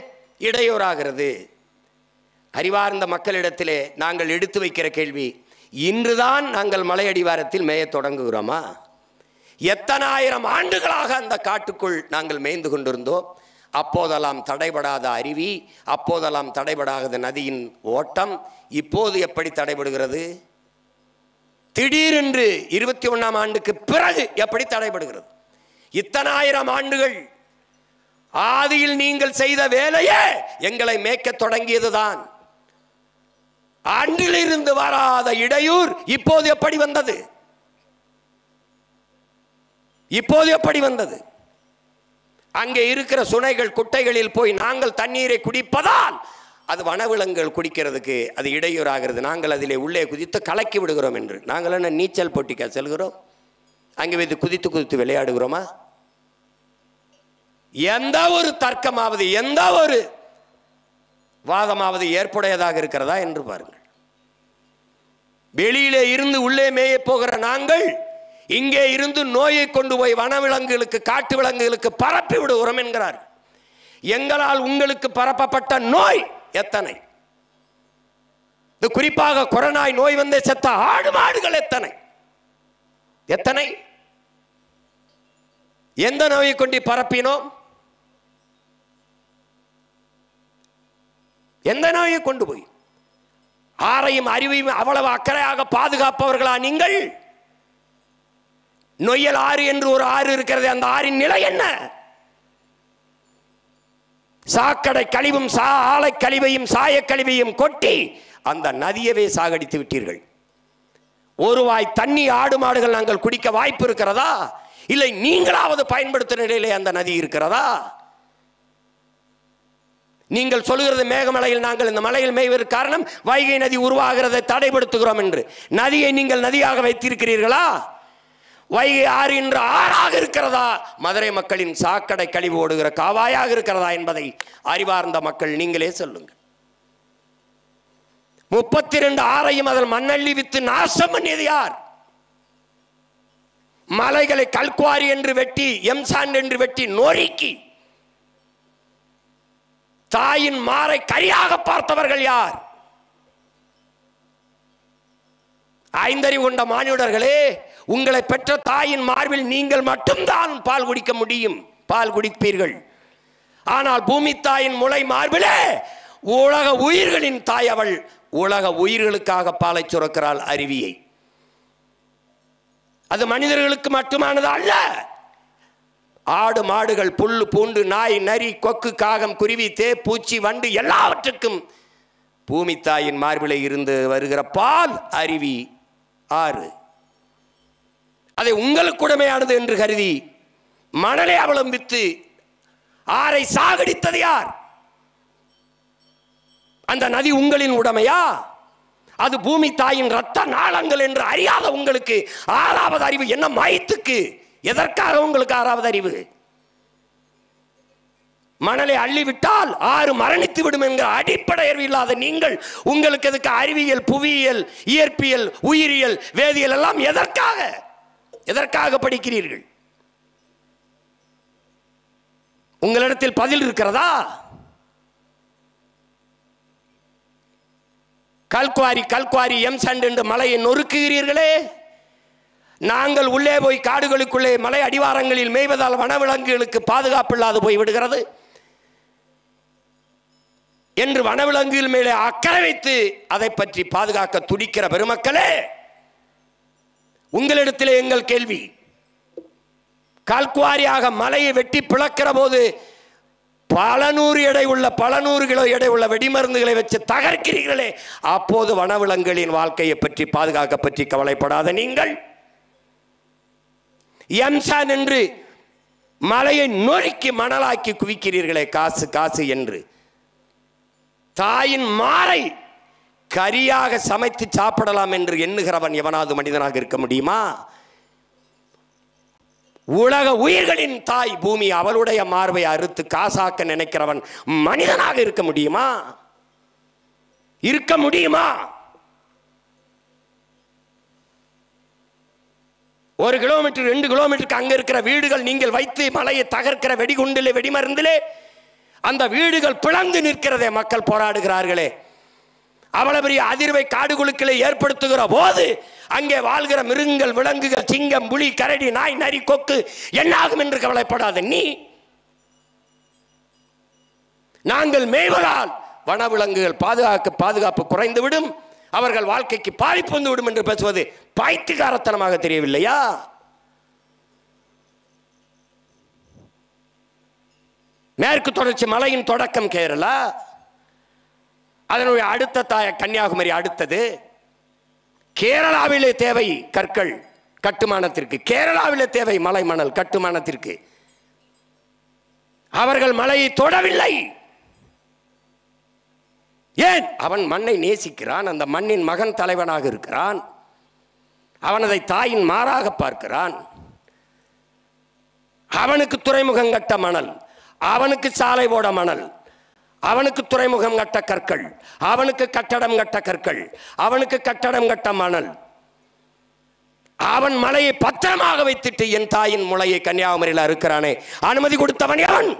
இடையூறாகிறது. அறிவார்ந்த மக்களிடத்திலே நாங்கள் எடுத்து வைக்கிற கேள்வி, இன்றுதான் நாங்கள் மலையடிவாரத்தில் மேய தொடங்குகிறோமா? எத்தனை ஆயிரம் ஆண்டுகளாக அந்த காட்டுக்குள் நாங்கள் மேய்ந்து கொண்டிருந்தோம். அப்போதெல்லாம் தடைபடாத அருவி, அப்போதெல்லாம் தடைபடாத நதியின் ஓட்டம் இப்போது எப்படி தடைபடுகிறது? திடீரென்று 21ஆம் ஆண்டுக்கு பிறகு எப்படி தடைபடுகிறது? இத்தனை ஆயிரம் ஆண்டுகள் ஆதியில் நீங்கள் செய்த வேலையே எங்களை மேய்க்க தொடங்கியதுதான். அன்றிலிருந்து வராத இடையூர் இப்போது எப்படி வந்தது? இப்போது எப்படி வந்தது? அங்கே இருக்கிற சுனைகள், குட்டைகளில் போய் நாங்கள் தண்ணீரை குடிப்பதால் அது வனவிலங்குகள் குடிக்கிறதுக்கு அது இடையூறாகிறது. நாங்கள் அதிலே உள்ளே குதித்து கலக்கி விடுகிறோம் என்று. நாங்கள் என்ன நீச்சல் போட்டிக்கா செல்கிறோம்? அங்கே வைத்து குதித்து விளையாடுகிறோமா? எந்த ஒரு தர்க்கமாவது, எந்த ஒரு வாதமாவது ஏற்புடையதாக இருக்கிறதா என்று பாருங்கள். வெளியிலே இருந்து உள்ளே மேய போகிற நாங்கள் இங்கே இருந்து நோயை கொண்டு போய் வனவிலங்குகளுக்கு, காட்டு விலங்குகளுக்கு பரப்பி விடுகிறோம் என்கிறார். எங்களால் உங்களுக்கு பரப்பப்பட்ட நோய் எத்தனை? குறிப்பாக கொரோனாய் நோய் வந்து செத்த ஆடு மாடுகள் எத்தனை? எத்தனை? எந்த நோயை கொண்டு பரப்பினோம்? எந்த நோயை கொண்டு போய்? ஆரையும் அறிவையும் அவ்வளவு அக்கறையாக பாதுகாப்பவர்களா நீங்கள்? நொய்யல் ஆறு என்று ஒரு ஆறு இருக்கிறது, அந்த ஆறின் நிலை என்ன? சாக்கடை கழிவும் ஆலை கழிவையும் சாய கழிவையும் கொட்டி அந்த நதியவே சாகடித்து விட்டீர்கள். ஒரு வாய் தண்ணி ஆடு மாடுகள் நாங்கள் குடிக்க வாய்ப்பு இருக்கிறதா? இல்லை நீங்களாவது பயன்படுத்தும் நிலையிலே அந்த நதி இருக்கிறதா? நீங்கள் சொல்கிறது மேகமலையில் நாங்கள் இந்த மலையில் மேய்வதற்கு காரணம் வைகை நதி உருவாகிறதை தடைப்படுத்துகிறோம் என்று. நதியை நீங்கள் நதியாக வைத்திருக்கிறீர்களா? வைகை ஆறு இன்று ஆறாக இருக்கிறதா? மதுரை மக்களின் சாக்கடை கழிவு ஓடுகிற காவாயாக இருக்கிறதா என்பதை அறிவார்ந்த மக்கள் நீங்களே சொல்லுங்கள். 32 ஆறையும் அதில் மண்ணள்ளி வித்து நாசம் பண்ணியது யார்? மலைகளை கல்குவாரி என்று வெட்டி, எம்சாண்ட் என்று வெட்டி நொறுக்கி தாயின் மாரை கரியாக பார்த்தவர்கள் யார்? ஐந்தறிவு கொண்ட மானிடர்களே, உங்களை பெற்ற தாயின் மார்பில் நீங்கள் மட்டும்தான் பால் குடிக்க முடியும், பால் குடிப்பீர்கள். ஆனால் பூமி தாயின் முளை மார்பிலே உலக உயிர்களின் தாய் அவள். உலக உயிர்களுக்காக பாலை சுரக்கிறாள் அருவியை. அது மனிதர்களுக்கு மட்டுமானது அல்ல. ஆடு மாடுகள், புல்லு பூண்டு, நாய் நரி கொக்கு காகம் குருவி தே பூச்சி வண்டு எல்லாவற்றுக்கும் பூமி தாயின் மார்பிலே இருந்து வருகிற பால் அருவி ஆறு. அதை உங்களுக்கு உடைமையானது என்று கருதி மணலை அவலம்பித்து ஆரை சாகடித்தது யார்? அந்த நதி உங்களின் உடைமையா? அது பூமி தாயின் ரத்த நாளங்கள் என்று அறியாத உங்களுக்கு ஆறாவது அறிவு என்ன மயத்துக்கு? எதற்காக உங்களுக்கு ஆறாவது அறிவு? மணலை அள்ளிவிட்டால் ஆறு மரணித்து விடும் என்கிற அடிப்படை அறிவு இல்லாத நீங்கள் உங்களுக்கு எதுக்கு அறிவியல், புவியியல், இயற்பியல், உயிரியல், வேதியியல் எல்லாம் எதற்காக படிக்கிறீர்கள்? உங்களிடத்தில் பதில் இருக்கிறதா? கல்குவாரி எம்சாண்ட் என்று மலையை நொறுக்குகிறீர்களே. நாங்கள் உள்ளே போய் காடுகளுக்குள்ளே மலை அடிவாரங்களில் மேய்வதால் வனவிலங்குகளுக்கு பாதுகாப்பு இல்லாது போய்விடுகிறது என்று வனவிலங்குகள் மேலே அக்கறை வைத்து அதை பற்றி பாதுகாக்க துடிக்கிற பெருமக்களே, உங்களிடத்திலே எங்கள் கேள்வி. கல்குவாரியாக மலையை வெட்டி பிளக்கிற போது பல நூறு கிலோ எடை உள்ள வெடிமருந்துகளை வச்சு தகர்க்கிறீர்களே, அப்போது வனவிலங்குகளின் வாழ்க்கையை பற்றி பாதுகாக்க பற்றி கவலைப்படாத நீங்கள் எம்சான் என்று மலையை நொறுக்கி மணலாக்கி குவிக்கிறீர்களே, காசு என்று. தாயின் மாரை கரியாக சமைத்து சாப்பிடலாம் என்று எண்ணுகிறவன் எவனாவது மனிதனாக இருக்க முடியுமா? உலக உயிர்களின் தாய் பூமி, அவளுடைய மார்பை அறுத்து காசாக்க நினைக்கிறவன் மனிதனாக இருக்க முடியுமா? இருக்க முடியுமா? 1 கிலோமீட்டர் 2 கிலோமீட்டருக்கு அங்க இருக்கிற வீடுகள் நீங்கள் வைத்து மலையை தகர்க்கிற வெடிகுண்டிலே வெடிமருந்திலே அந்த வீடுகள் பிளந்து நிற்கிறதே, மக்கள் போராடுகிறார்களே. அவ்வளவு பெரிய அதிர்வை காடுகளுக்களை ஏற்படுத்துகிற போது அங்கே வாழ்கிற மிருகங்கள், விலங்குகள், சிங்கம், புலி, கரடி, நாய் நரி கொக்கு என்னாகும் என்று கவலைப்படாத நீ. நாங்கள் மேய்வதால் வனவிலங்குகள் பாதுகாப்பு குறைந்துவிடும், அவர்கள் வாழ்க்கைக்கு பாதிப்பு வந்துவிடும் என்று பேசுவது பைத்தியக்காரத்தனமாக தெரியவில்லையா? மேற்கு தொடர்ச்சி மலையின் தொடக்கம் கேரளா, அதனுடைய அடுத்த தாய கன்னியாகுமரி, அடுத்தது கேரளாவிலே தேவை கற்கள் கட்டுமானத்திற்கு, கேரளாவிலே தேவை மலை மணல் கட்டுமானத்திற்கு. அவர்கள் மலையை தொடவில்லை. ஏன்? அவன் மண்ணை நேசிக்கிறான், அந்த மண்ணின் மகன் தலைவனாக இருக்கிறான், அவன் அதை தாயின் மாறாக பார்க்கிறான். அவனுக்கு துறைமுகம் கட்ட மணல், அவனுக்கு சாலை போட மணல், அவனுக்கு துறைமுகம் கட்ட கற்கள், அவனுக்கு கட்டடம் கட்ட கற்கள், அவனுக்கு கட்டடம் கட்ட மணல். அவன் மலையை பத்திரமாக வைத்துட்டு என் தாயின் முளையை கன்னியாகுமரியில் இருக்கிறானே, அனுமதி கொடுத்தவன் அவன்.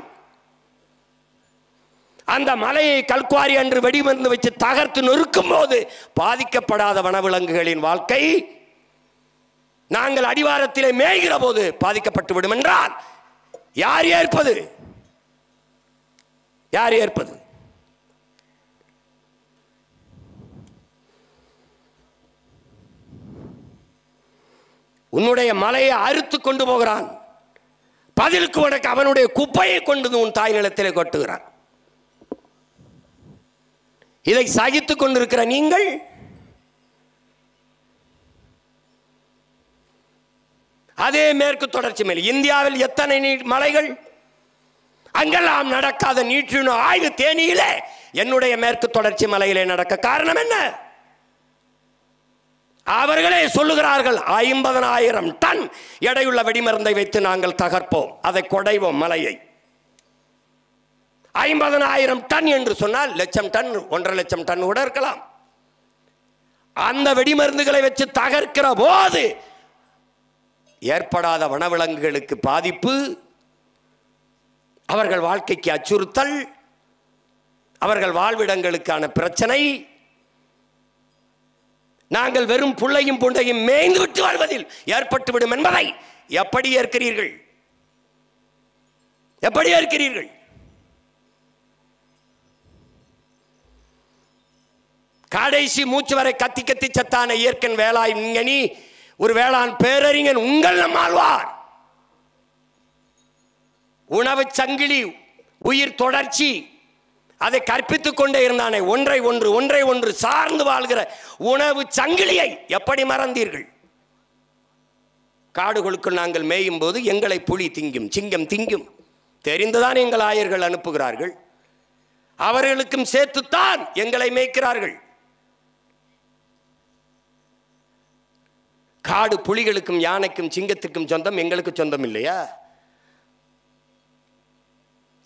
அந்த மலையை கல்குவாரி என்று வெடிமருந்து வச்சு தகர்த்து நொறுக்கும் போது பாதிக்கப்படாத வனவிலங்குகளின் வாழ்க்கை நாங்கள் அடிவாரத்திலே மேய்கிற போது பாதிக்கப்பட்டு விடும் என்றால் யார் ஏற்பது? யார் ஏற்பது? உன்னுடைய மலையை அறுத்து கொண்டு போகிறான், பதிலுக்கு உனக்கு அவனுடைய குப்பையை கொண்டு உன் தாய் நிலத்திலே கொட்டுகிறான். இதை சகித்துக் கொண்டிருக்கிற நீங்கள் அதே மேற்கு தொடர்ச்சி மலை, இந்தியாவில் எத்தனை மலைகள், அங்கெல்லாம் நடக்காத நீற்றின் ஆய்வு தேனியிலே என்னுடைய மேற்கு தொடர்ச்சி மலையிலே நடக்க காரணம் என்ன? அவர்களே சொல்லுகிறார்கள் 50,000 டன் எடையுள்ள வெடிமருந்தை வைத்து நாங்கள் தகர்ப்போம், அதை கொடைவோம் மலையை. 50,000 டன் என்று சொன்னால் 1,00,000 டன் 1,50,000 டன் கூட இருக்கலாம். அந்த வெடிமருந்துகளை வச்சு தகர்க்கிற போது ஏற்படாத வனவிலங்குகளுக்கு பாதிப்பு, அவர்கள் வாழ்க்கைக்கு அச்சுறுத்தல், அவர்கள் வாழ்விடங்களுக்கான பிரச்சனை, நாங்கள் வெறும் புள்ளையும் புண்டையும் மேய்ந்து விட்டு வருவதில் ஏற்பட்டுவிடும் என்பதை எப்படி ஏற்கிறீர்கள்? எப்படி ஏற்கிறீர்கள்? கடைசி மூச்சு வரை கத்தி கத்தி சத்தான இயற்கை வேளாண் விஞ்ஞானி, ஒரு வேளாண் பேரறிஞன் உங்கள் நம்மாழ்வார். உணவு சங்கிலி, உயிர் தொடர்ச்சி, அதை கற்பித்துக் கொண்டே இருந்தானே, ஒன்றை ஒன்று சார்ந்து வாழ்கிற உணவு சங்கிலியை எப்படி மறந்தீர்கள்? காடுகளுக்குள் நாங்கள் மேயும் போது எங்களை புலி திங்கும், சிங்கம் திங்கும் தெரிந்துதான் எங்கள் ஆயர்கள் அனுப்புகிறார்கள். அவர்களுக்கும் சேர்த்துத்தான் எங்களை மேய்க்கிறார்கள். காடு புலிகளுக்கும் யானைக்கும் சிங்கத்துக்கும் சொந்தம், எங்களுக்கு சொந்தம் இல்லையா?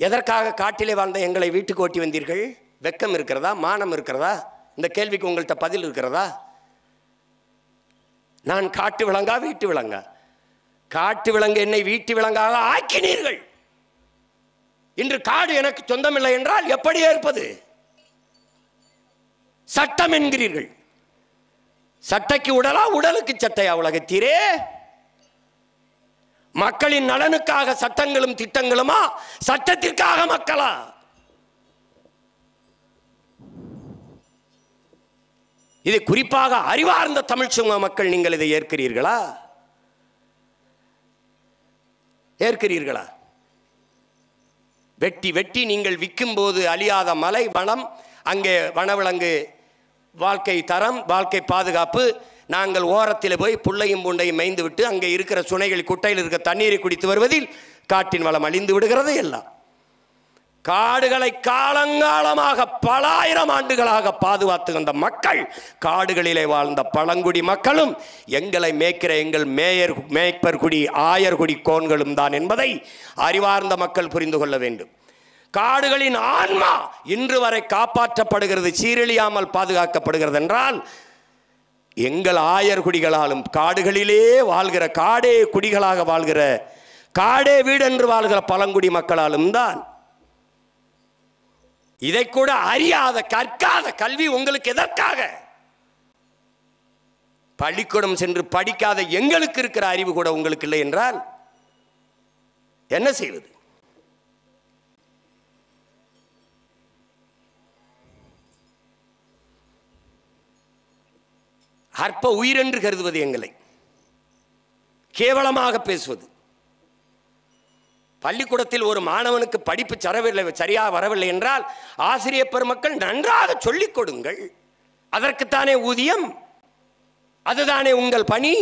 எதற்காக காட்டிலே வாழ்ந்த எங்களை வீட்டுக்கு ஓட்டி வந்தீர்கள்? வெக்கம் இருக்கிறதா? மானம் இருக்கிறதா? இந்த கேள்விக்கு உங்கள்கிட்ட பதில் இருக்கிறதா? நான் காட்டு விலங்கா வீட்டு விலங்கா? காட்டு விலங்கு என்னை வீட்டு விலங்காக ஆக்கினீர்கள். இன்று காடு எனக்கு சொந்தமில்லை என்றால் எப்படி ஏற்பது? சட்டம் என்கிறீர்கள். சட்டைக்கு உடலா, உடலுக்கு சட்டையா உலகத்தீரே? மக்களின் நலனுக்காக சட்டங்களும் திட்டங்களுமா, சட்டத்திற்காக மக்களா? இது குறிப்பாக அறிவார்ந்த தமிழ் சமூக மக்கள், நீங்கள் இதை ஏற்கிறீர்களா? ஏற்கிறீர்களா? வெட்டி வெட்டி நீங்கள் விற்கும் போது அழியாத மலை வனம், அங்கே வனவிலங்கு வாழ்க்கை தரம், வாழ்க்கை பாதுகாப்பு, நாங்கள் ஓரத்தில் போய் புள்ளையும் பூண்டையும் மேய்ந்து விட்டு அங்கே இருக்கிற சுனைகள் குட்டையில் இருக்கிற தண்ணீரை குடித்து வருவதில் காட்டின் வளம் அழிந்து விடுகிறது. எல்லாம் காடுகளை காலங்காலமாக பல ஆயிரம் ஆண்டுகளாக பாதுகாத்து வந்த மக்கள், காடுகளிலே வாழ்ந்த பழங்குடி மக்களும் எங்களை மேய்க்கிற எங்கள் மேய்ப்பர் குடி ஆயர்குடி கோன்களும் தான் என்பதை அறிவார்ந்த மக்கள் புரிந்து கொள்ள வேண்டும். காடுகளின் ஆன்மா இன்று வரை காப்பாற்றப்படுகிறது, சீரழியாமல் பாதுகாக்கப்படுகிறது என்றால் எங்கள் ஆயர்குடிகளாலும், காடுகளிலே வாழ்கிற, காடே குடிகளாக வாழ்கிற, காடே வீடு என்று வாழ்கிற பழங்குடி மக்களாலும் தான். இதை கூட அறியாத, கற்காத கல்வி உங்களுக்கு எதற்காக? பள்ளிக்கூடம் சென்று படிக்காத எங்களுக்கு இருக்கிற அறிவு கூட உங்களுக்கு இல்லை என்றால் என்ன செய்வது? அற்ப உயிரென்று கருதுவது, எங்களை கேவலமாக பேசுவது. பள்ளிக்கூடத்தில் ஒரு மாணவனுக்கு படிப்பு சரியாக வரவில்லை என்றால் ஆசிரியர் பெருமக்கள் நன்றாக சொல்லிக் கொடுங்கள். அதற்குத்தானே ஊதியம், அதுதானே உங்கள் பணி.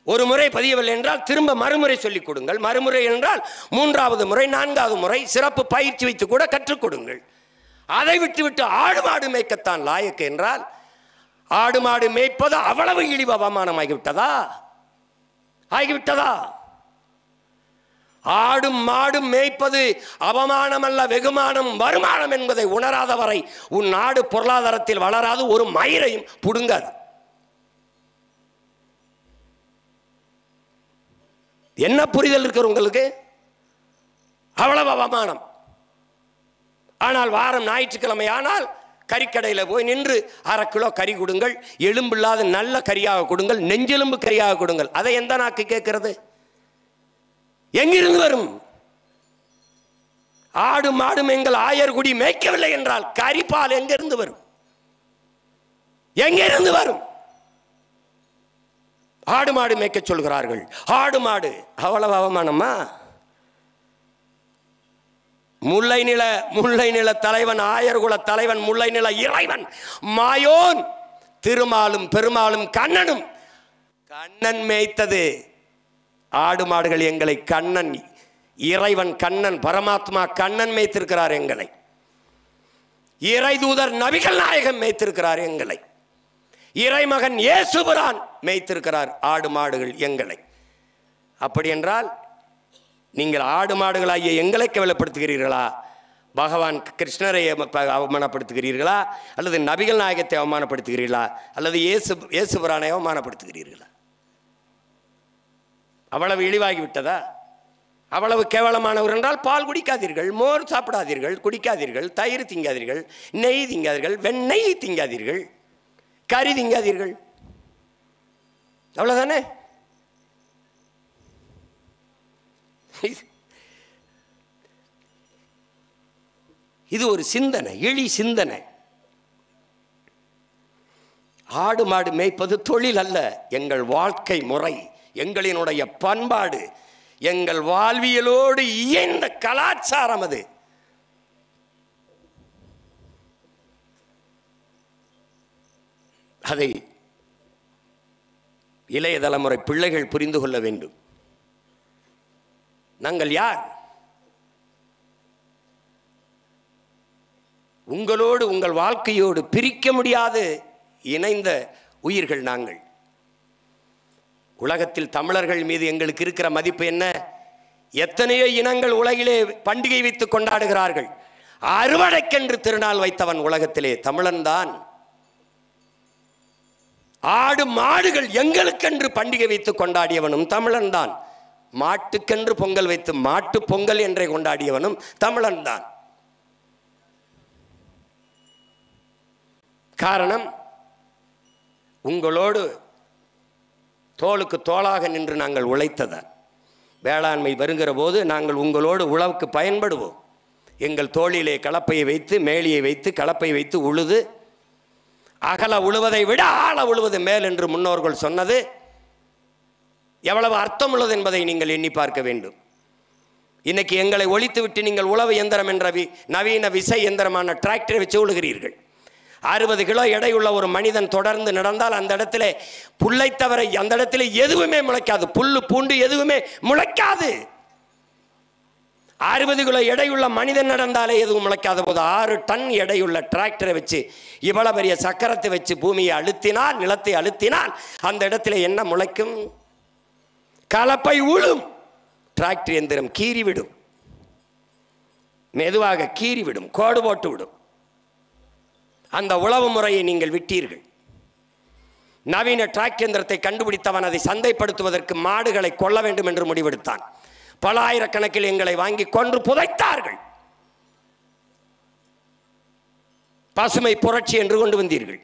ஒரு முறை பதியவில்லை என்றால் திரும்ப மறுமுறை சொல்லிக் கொடுங்கள். மறுமுறை என்றால் 3வது முறை 4வது முறை சிறப்பு பயிற்சி வைத்து கூட கற்றுக் கொடுங்கள். அதை விட்டுவிட்டு ஆடு மாடு மேய்க்கத்தான் லாயக்கு என்றால் ஆடு மாடு மேய்ப்பது அவ்வளவு இழிவு அவமானம் ஆகிவிட்டதா? ஆடும் மாடும் மேய்ப்பது அவமானம் அல்ல, வெகுமானம், வருமானம் என்பதை உணராத வரை உன் நாடு பொருளாதாரத்தில் வளராது, ஒரு மயிரையும் புடுங்காது. என்ன புரிதல் இருக்கிற உங்களுக்கு? அவ்வளவு அவமானம். ஆனால் வாரம் ஞாயிற்றுக்கிழமை ஆனால் கறிக்கடையில் போய் நின்று 1/2 கிலோ கறி கொடுங்கள், எலும்பில்லாத நல்ல கறியாக கொடுங்கள், நெஞ்செலும்பு கறியாக கொடுங்கள். அதை எந்த நாக்கு கேட்கிறது? எங்கிருந்து வரும்? ஆடு மாடும் எங்கள் ஆயர்குடி மேய்க்கவில்லை என்றால் கறிப்பால் எங்கிருந்து வரும்? எங்கிருந்து வரும்? ஆடு மாடு மேய்க்க சொல்கிறார்கள். ஆடு மாடு அவ்வளவு அவமானமா? முல்லை நில தலைவன், ஆயர்குல தலைவன், முல்லை நில இறைவன் மாயோன், திருமாலும் பெருமாளும் கண்ணனும். கண்ணன் மேய்த்தது ஆடு மாடுகள் எங்களை. கண்ணன் இறைவன், கண்ணன் பரமாத்மா கண்ணன் மேய்த்திருக்கிறார் எங்களை. இறை தூதர் நபிகள் நாயகம் மேய்த்திருக்கிறார் எங்களை. இறைமகன் இயேசுபிரான் மேய்த்திருக்கிறார் ஆடு மாடுகள் எங்களை. அப்படி என்றால் நீங்கள் ஆடு மாடுகளாகிய எங்களை கேவலப்படுத்துகிறீர்களா? பகவான் கிருஷ்ணரை அவமானப்படுத்துகிறீர்களா? அல்லது நபிகள் நாயகத்தை அவமானப்படுத்துகிறீர்களா? அல்லது இயேசுபிரானை அவமானப்படுத்துகிறீர்களா? அவ்வளவு இழிவாகிவிட்டதா? அவ்வளவு கேவலமானவர் என்றால் பால் குடிக்காதீர்கள், மோர் சாப்பிடாதீர்கள், குடிக்காதீர்கள், தயிர் திங்காதீர்கள், நெய் திங்காதீர்கள், வெண்ணெய் திங்காதீர்கள், கறி திங்காதீர்கள். அவ்வளவுதானே? இது ஒரு சிந்தனை, இழி சிந்தனை. ஆடு மாடு மேய்ப்பது தொழில் அல்ல, எங்கள் வாழ்க்கை முறை, எங்களினுடைய பண்பாடு, எங்கள் வாழ்வியலோடு இயைந்த கலாச்சாரம் அது. அதை இளைய தலைமுறை பிள்ளைகள் புரிந்து கொள்ள வேண்டும். நாங்கள் யார்? உங்களோடு, உங்கள் வாழ்க்கையோடு பிரிக்க முடியாது இணைந்த உயிர்கள் நாங்கள். உலகத்தில் தமிழர்கள் மீது எங்களுக்கு இருக்கிற மதிப்பு என்ன? எத்தனையோ இனங்கள் உலகிலே பண்டிகை வைத்து கொண்டாடுகிறார்கள். அறுவடைக்கென்று திருநாள் வைத்தவன் உலகத்திலே தமிழன் தான். ஆடு மாடுகள் எங்களுக்கென்று பண்டிகை வைத்து கொண்டாடியவனும் தமிழன் தான். மாட்டுக்கென்று பொங்கல் வைத்து மாட்டு பொங்கல் என்றே கொண்டாடியவனும் தமிழன் தான். காரணம், உங்களோடு தோளுக்கு தோளாக நின்று நாங்கள் உழைத்ததான். வேளாண்மை வருகிற போது நாங்கள் உங்களோடு உழவுக்கு பயன்படுவோம். எங்கள் தோளிலே கலப்பையை வைத்து, மேலியை வைத்து, கலப்பை வைத்து உழுது, அகல உழுவதை விட ஆழ உழுவது மேல் என்று முன்னோர்கள் சொன்னது எவ்வளவு அர்த்தம் உள்ளது என்பதை நீங்கள் எண்ணி பார்க்க வேண்டும். இன்னைக்கு எங்களை ஒழித்து விட்டு நீங்கள் உழவு எந்திரம் என்ற நவீன விசை எந்திரமான டிராக்டரை வச்சு உழுகிறீர்கள். 60 கிலோ எடையுள்ள ஒரு மனிதன் தொடர்ந்து நடந்தால் அந்த இடத்துல புல்லை தவிர அந்த இடத்துல எதுவுமே முளைக்காது. புல்லு பூண்டு எதுவுமே முளைக்காது. 60 கிலோ எடையுள்ள மனிதன் நடந்தாலே எதுவும் முளைக்காத போது 6 டன் எடையுள்ள டிராக்டரை வச்சு இவ்வளவு பெரிய சக்கரத்தை வச்சு பூமியை அழுத்தினால், நிலத்தை அழுத்தினால் அந்த இடத்துல என்ன முளைக்கும்? கலப்பை உழும். டிராக்டர் எந்திரம் கீறிவிடும், மெதுவாக கீறிவிடும், கோடு போட்டு விடும். அந்த உழவு முறையை நீங்கள் விட்டீர்கள். நவீன டிராக்டர் எந்திரத்தை கண்டுபிடித்தவன் அதை சந்தைப்படுத்துவதற்கு மாடுகளை கொல்ல வேண்டும் என்று முடிவெடுத்தான். பல ஆயிரக்கணக்கில் எங்களை வாங்கி கொன்று புதைத்தார்கள். பசுமை புரட்சி என்று கொண்டு வந்தீர்கள்.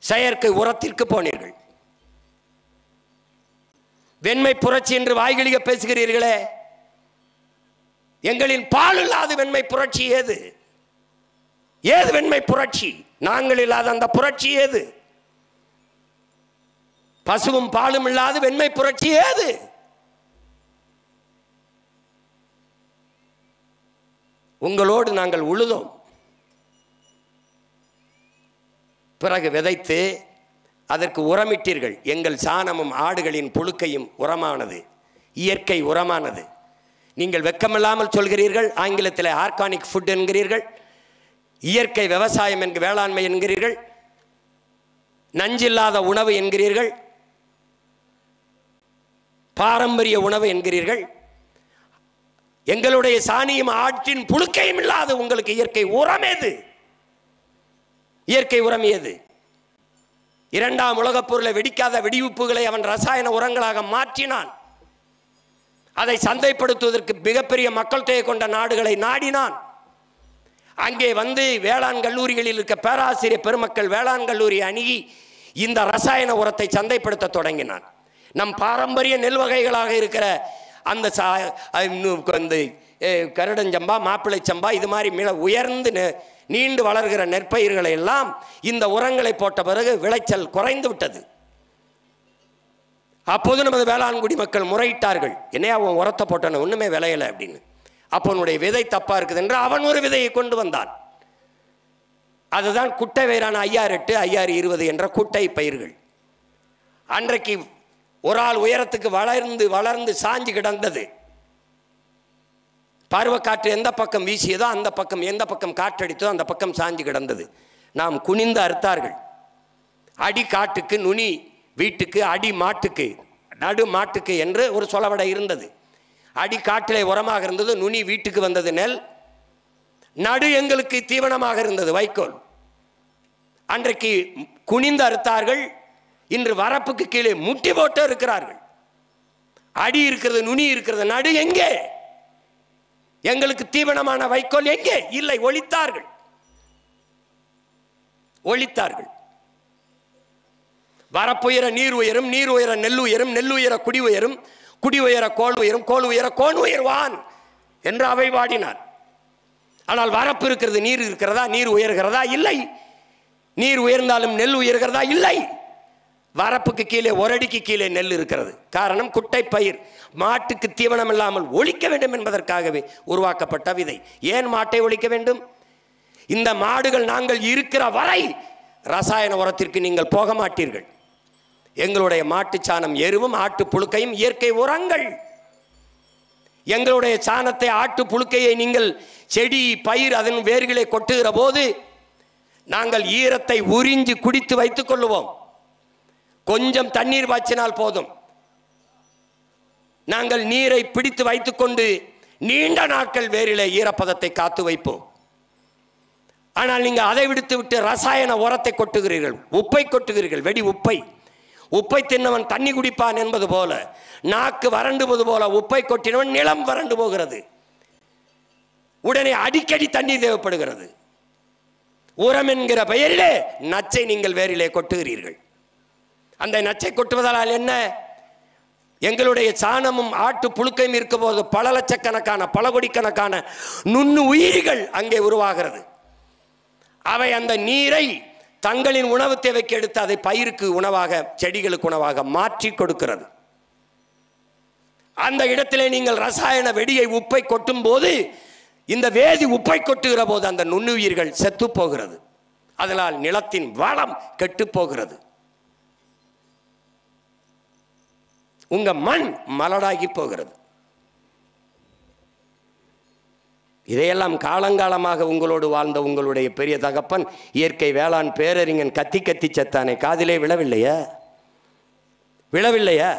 செயற்கை உரத்திற்கு போனீர்கள். வெண்மை புரட்சி என்று வாய்களிக பேசுகிறீர்களே, எங்களின் பால் இல்லாத வெண்மை புரட்சி ஏது? ஏது வெண்மை புரட்சி? நாங்கள் இல்லாத அந்த புரட்சி ஏது? பசுவும் பாலும் இல்லாத வெண்மை புரட்சி ஏது? உங்களோடு நாங்கள் உழுதோம், பிறகு விதைத்து அதற்கு உரமிட்டீர்கள். எங்கள் சாணமும் ஆடுகளின் புழுக்கையும் உரமானது, இயற்கை உரமானது. நீங்கள் வெக்கமில்லாமல் சொல்கிறீர்கள், ஆங்கிலத்தில் ஆர்கானிக் ஃபுட் என்கிறீர்கள், இயற்கை விவசாயம் என்கிற வேளாண்மை என்கிறீர்கள், நஞ்சில்லாத உணவு என்கிறீர்கள், பாரம்பரிய உணவு என்கிறீர்கள். எங்களுடைய சாணியும் ஆற்றின் புழுக்கையும் இல்லாத உங்களுக்கு இயற்கை உரம் ஏது? இயற்கை உரம் ஏது? 2ஆம் உலகப் போரில் வெடிக்காத வெடிவுப்புகளை அவன் ரசாயன உரங்களாக மாற்றினான். அதை சந்தைப்படுத்துவதற்கு மிகப்பெரிய மக்கள் தொகை கொண்ட நாடுகளை நாடினான். அங்கே வந்து வேளாண் கல்லூரிகளில் இருக்க பேராசிரியர் பெருமக்கள் வேளாண் கல்லூரி அணுகி இந்த ரசாயன உரத்தை சந்தைப்படுத்த தொடங்கினான். நம் பாரம்பரிய நெல் வகைகளாக இருக்கிற அந்த கருடஞ்சம்பா, மாப்பிள்ளை சம்பா, இது மாதிரி மிக உயர்ந்து நீண்டு வளர்கிற நெற்பயிர்களை எல்லாம் இந்த உரங்களை போட்ட பிறகு விளைச்சல் குறைந்து விட்டது. அப்போது நமது வேளாண்குடி மக்கள் முறையிட்டார்கள், என்னையா உன் உரத்தை போட்டன ஒன்றுமே விளையலை அப்படின்னு. அப்பனுடைய விதை தப்பா இருக்குது என்று அவன் ஒரு விதையை கொண்டு வந்தான். அதுதான் குட்டை வயிறான 5008 5020 என்ற குட்டை பயிர்கள். அன்றைக்கு ஒரு ஆள் உயரத்துக்கு வளர்ந்து வளர்ந்து சாஞ்சு கிடந்தது. பருவக்காற்று எந்த பக்கம் வீசியதோ அந்த பக்கம், எந்த பக்கம் காற்றடித்ததோ அந்த பக்கம் சாஞ்சு கிடந்தது. நாம் குனிந்து அறுத்தார்கள். அடி காட்டுக்கு, நுனி வீட்டுக்கு, அடி மாட்டுக்கு, நடு மாட்டுக்கு என்று ஒரு சொலவடை இருந்தது. அடி காட்டிலே உரமாக இருந்தது, நுனி வீட்டுக்கு வந்தது நெல், நடு எங்களுக்கு தீவனமாக இருந்தது வைக்கோல். அன்றைக்கு குனிந்து அறுத்தார்கள். இன்று வரப்புக்கு கீழே முட்டி போட்டு இருக்கிறார்கள். அடி இருக்கிறது, நுனி இருக்கிறது, நடு எங்கே? எங்களுக்கு தீவனமான வைக்கோல் எங்கே? இல்லை, ஒழித்தார்கள். ஒழித்தார்கள். வரப்புயர நீர் உயரும், நீர் உயர நெல் உயரும், நெல் உயர குடி உயரும், குடி உயர கோல் உயரும், கோல் உயர கோன் உயர்வான் என்று அவை வாடினார். ஆனால் வரப்பு இருக்கிறது, நீர் இருக்கிறதா? நீர் உயர்கிறதா? இல்லை. நீர் உயர்ந்தாலும் நெல் உயர்கிறதா? இல்லை. வரப்புக்கு கீழே, ஒரு அடிக்கு கீழே நெல் இருக்கிறது. காரணம், குட்டை பயிர். மாட்டுக்கு தீவனம் இல்லாமல் ஒழிக்க வேண்டும் என்பதற்காகவே உருவாக்கப்பட்ட விதை. ஏன் மாட்டை ஒழிக்க வேண்டும்? இந்த மாடுகள் நாங்கள் இருக்கிற வரை ரசாயன உரத்திற்கு நீங்கள் போக மாட்டீர்கள். எங்களுடைய மாட்டுச்சாணம், எருவும் ஆட்டு புழுக்கையும் இயற்கை உரங்கள். எங்களுடைய சாணத்தை, ஆட்டு புழுக்கையை நீங்கள் செடி பயிர் அதன் வேர்களை கொட்டுகிற போது நாங்கள் ஈரத்தை உறிஞ்சி குடித்து வைத்துக் கொள்ளுவோம். கொஞ்சம் தண்ணீர் பாய்ச்சினால் போதும். நாங்கள் நீரை பிடித்து வைத்துக்கொண்டு நீண்ட நாட்கள் வேரிலே ஈரப்பதத்தை காத்து வைப்போம். ஆனால் நீங்கள் அதை விடுத்து விட்டு ரசாயன உரத்தை கொட்டுகிறீர்கள், உப்பை கொட்டுகிறீர்கள், வெடி உப்பை. உப்பை தின்னவன் தண்ணி குடிப்பான் என்பது போல, நாக்கு வறண்டுவது போல உப்பை கொட்டினவன் நிலம் வறண்டு போகிறது. உடனே அடிக்கடி தண்ணீர் தேவைப்படுகிறது. உரம் என்கிற பெயரிலே நச்சை நீங்கள் வேரிலே கொட்டுகிறீர்கள். அந்த நச்சை கொட்டுவதால் என்ன? எங்களுடைய சாணமும் ஆட்டு புழுக்கையும் இருக்க போது பல லட்சக்கணக்கான, பல கோடிக்கணக்கான நுண்ணு உயிரிகள் அங்கே உருவாகிறது. அவை அந்த நீரை தங்களின் உணவு தேவைக்கு எடுத்து அதை பயிருக்கு உணவாக, செடிகளுக்கு உணவாக மாற்றி கொடுக்கிறது. அந்த இடத்திலே நீங்கள் ரசாயன வெடியை, உப்பை கொட்டும் போது, இந்த வேதி உப்பை கொட்டுகிற போது அந்த நுண்ணுயிர்கள் செத்து போகிறது. அதனால் நிலத்தின் வளம் கெட்டு போகிறது. உங்க மண் மலடாகி போகிறது. இதையெல்லாம் காலங்காலமாக உங்களோடு வாழ்ந்த உங்களுடைய பெரிய தகப்பன் இயற்கை வேளாண் பேரறிஞன் கத்தி கத்தி செத்தானே, காதிலே விழவில்லையா? விழவில்லையா?